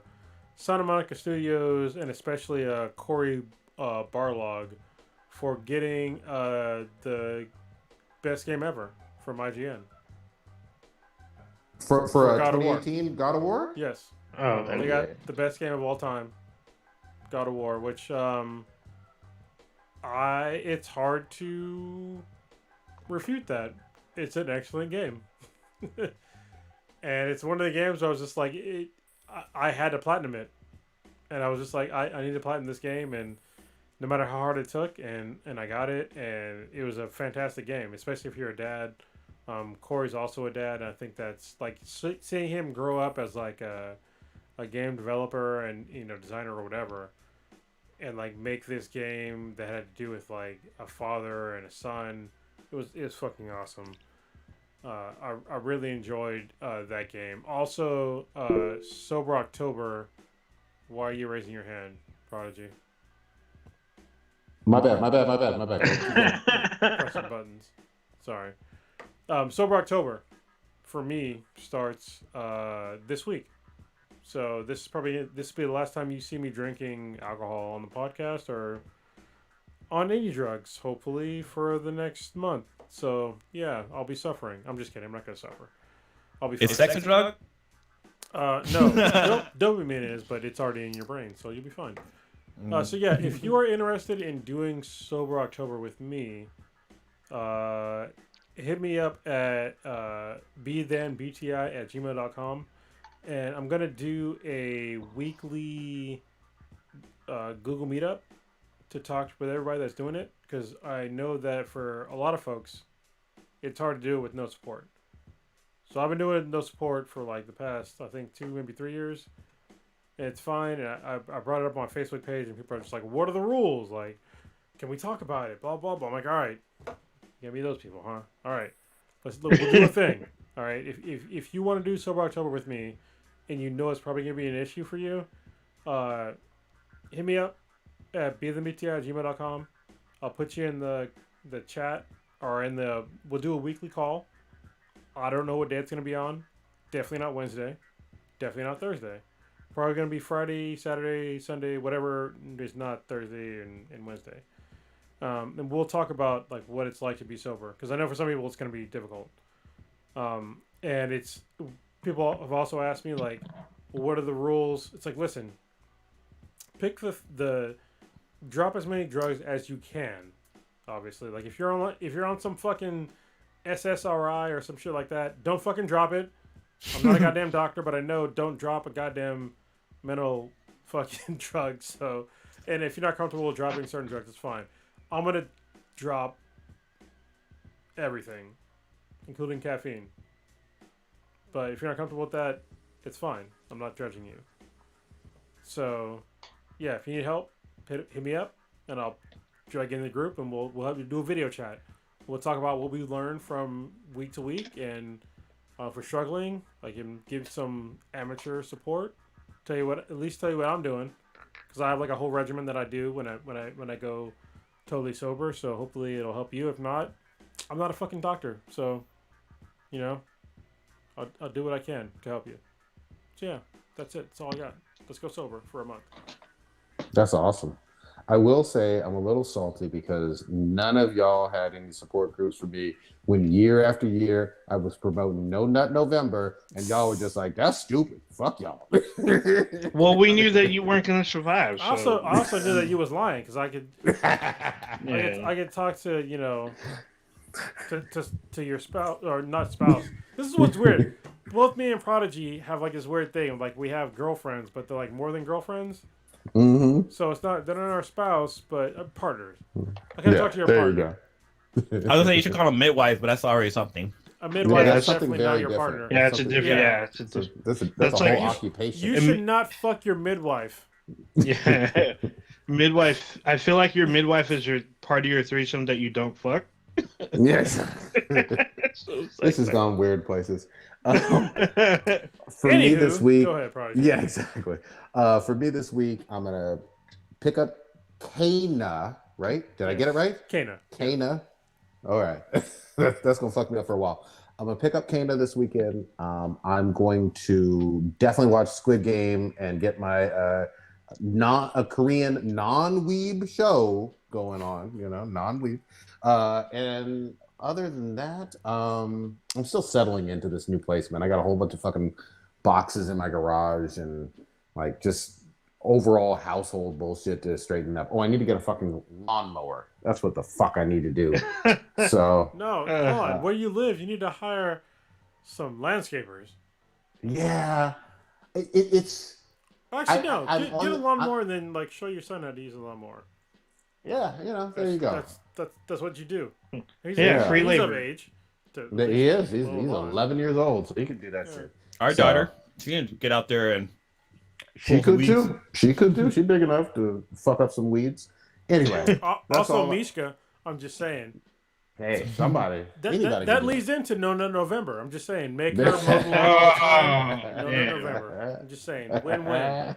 Santa Monica Studios and especially Corey Barlog for getting the best game ever from IGN. For 2018 God of War? Yes. Oh, they got the best game of all time, God of War, which It's hard to refute that. It's an excellent game. And it's one of the games where I was just like, I had to platinum it. And I was just like, I need to platinum this game. And no matter how hard it took, and I got it. And it was a fantastic game, especially if you're a dad. Corey's also a dad. And I think that's like seeing him grow up as like a game developer and, designer or whatever. And like make this game that had to do with like a father and a son. It was fucking awesome. I really enjoyed that game. Also, Sober October. Why are you raising your hand, Prodigy? My bad. Pressing buttons. Sorry. Sober October, for me, starts this week. So this will be the last time you see me drinking alcohol on the podcast or on any drugs, hopefully, for the next month. So, yeah, I'll be suffering. I'm just kidding. I'm not going to suffer. I'll be fine. Is sex a drug? No. Dopamine is, but it's already in your brain, so you'll be fine. So, yeah, if you are interested in doing Sober October with me, hit me up at bethenbti@gmail.com. And I'm going to do a weekly Google Meetup to talk with everybody that's doing it, because I know that for a lot of folks, it's hard to do it with no support. So I've been doing it with no support for like the past, I think, 2, maybe 3 years. And it's fine. And I brought it up on my Facebook page, and people are just like, what are the rules? Like, can we talk about it? Blah, blah, blah. I'm like, all right. You gotta be those people, huh? All right. We'll do a thing. All right. If you want to do Sober October with me, and you know it's probably going to be an issue for you, hit me up at bethenbti@gmail.com. I'll put you in the chat, or we'll do a weekly call. I don't know what day it's going to be on. Definitely not Wednesday. Definitely not Thursday. Probably going to be Friday, Saturday, Sunday, whatever is not Thursday and Wednesday. And we'll talk about like what it's like to be sober, because I know for some people it's going to be difficult. And people have also asked me like, well, what are the rules? It's like, listen, pick the drop as many drugs as you can. Obviously, like if you're on some fucking SSRI or some shit like that, don't fucking drop it. I'm not a goddamn doctor, but I know don't drop a goddamn mental fucking drug. So, and if you're not comfortable with dropping certain drugs, it's fine. I'm gonna drop everything, including caffeine. But if you're not comfortable with that, it's fine. I'm not judging you. So, yeah, if you need help, hit me up, and I'll drag in the group, and we'll have you do a video chat. We'll talk about what we learned from week to week, and if we're struggling, I can give some amateur support. At least tell you what I'm doing, because I have like a whole regimen that I do when I go totally sober. So hopefully it'll help you. If not, I'm not a fucking doctor, so I'll do what I can to help you. So yeah, that's it. That's all I got. Let's go sober for a month. That's awesome. I will say I'm a little salty because none of y'all had any support groups for me when year after year I was promoting No Nut November, and y'all were just like, that's stupid. Fuck y'all. Well, we knew that you weren't going to survive. So. I also knew that you was lying, because I could talk to to your spouse, or not spouse. This is what's weird. Both me and Prodigy have like this weird thing. Like we have girlfriends, but they're like more than girlfriends. Mm-hmm. So they're not our spouse, but partners. I can talk to your partner. I was gonna say you should call them midwife, but that's already something. A midwife that's is something definitely not very your different. partner. Yeah, it's a different. Yeah, that's a like whole occupation. You should not fuck your midwife. Yeah, midwife. I feel like your midwife is your part of your threesome that you don't fuck. Yes. So This has gone weird places. For Anywho, me this week, go ahead, Prodigy. yeah, exactly. For me this week, I'm gonna pick up Kana. Right? Did I get it right? Kana. All right. That's gonna fuck me up for a while. I'm gonna pick up Kana this weekend. I'm going to definitely watch Squid Game and get my a Korean non-weeb show going on. Non-weeb. And other than that, I'm still settling into this new place, man. I got a whole bunch of fucking boxes in my garage and like just overall household bullshit to straighten up. Oh, I need to get a fucking lawnmower. That's what the fuck I need to do. So No, hold on. Where you live, you need to hire some landscapers. yeah, it's Actually, no. I'm Get on a the- lawnmower and then like show your son how to use a lawnmower. yeah, you know, there you go. That's what you do. He's, Yeah, free he's labor. of age. To He is. He's mow a lawn. 11 years old, so he can do that shit. Our So- daughter, she can get out there and She pull some could weeds. too. She could too. She's big enough to fuck up some weeds. Anyway, that's Also, all. Mishka, I'm just saying. Hey, somebody, anybody. That can do leads into No November. I'm just saying. Make her mow the lawn all the time. No November. I'm just saying. Win-win.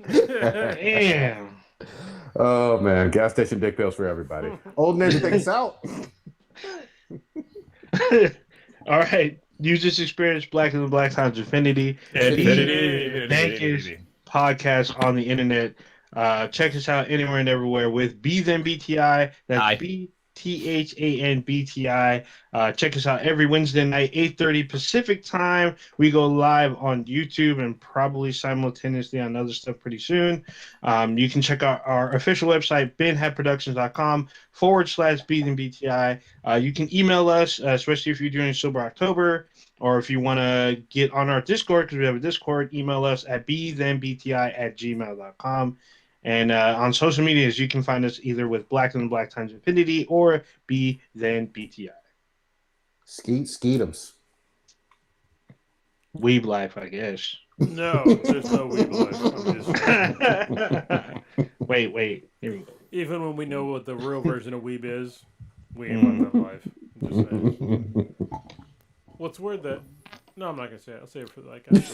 Damn. Oh man, gas station dick pills for everybody. Old Ninja, take us out. All right. Use this experience, Black and the Black Times Infinity. Dankest podcast on the internet. Check us out anywhere and everywhere with Be Then BTI. That's BTHANBTI. Check us out every Wednesday night, 8:30 Pacific time. We go live on YouTube and probably simultaneously on other stuff pretty soon. You can check out our official website, benheadproductions.com/Be Then BTI. You can email us, especially if you're doing Sober October, or if you want to get on our Discord, because we have a Discord, email us at bethenbti@gmail.com. And on social medias, you can find us either with Black and the Black Times Infinity or Be Then BTI. Skeetums. Weeb life, I guess. No, there's no weeb life. I'm just saying. Wait. Here we go. Even when we know what the real version of weeb is, we ain't about that life. I'm just saying. What's word that? No, I'm not gonna say it. I'll say it for like after.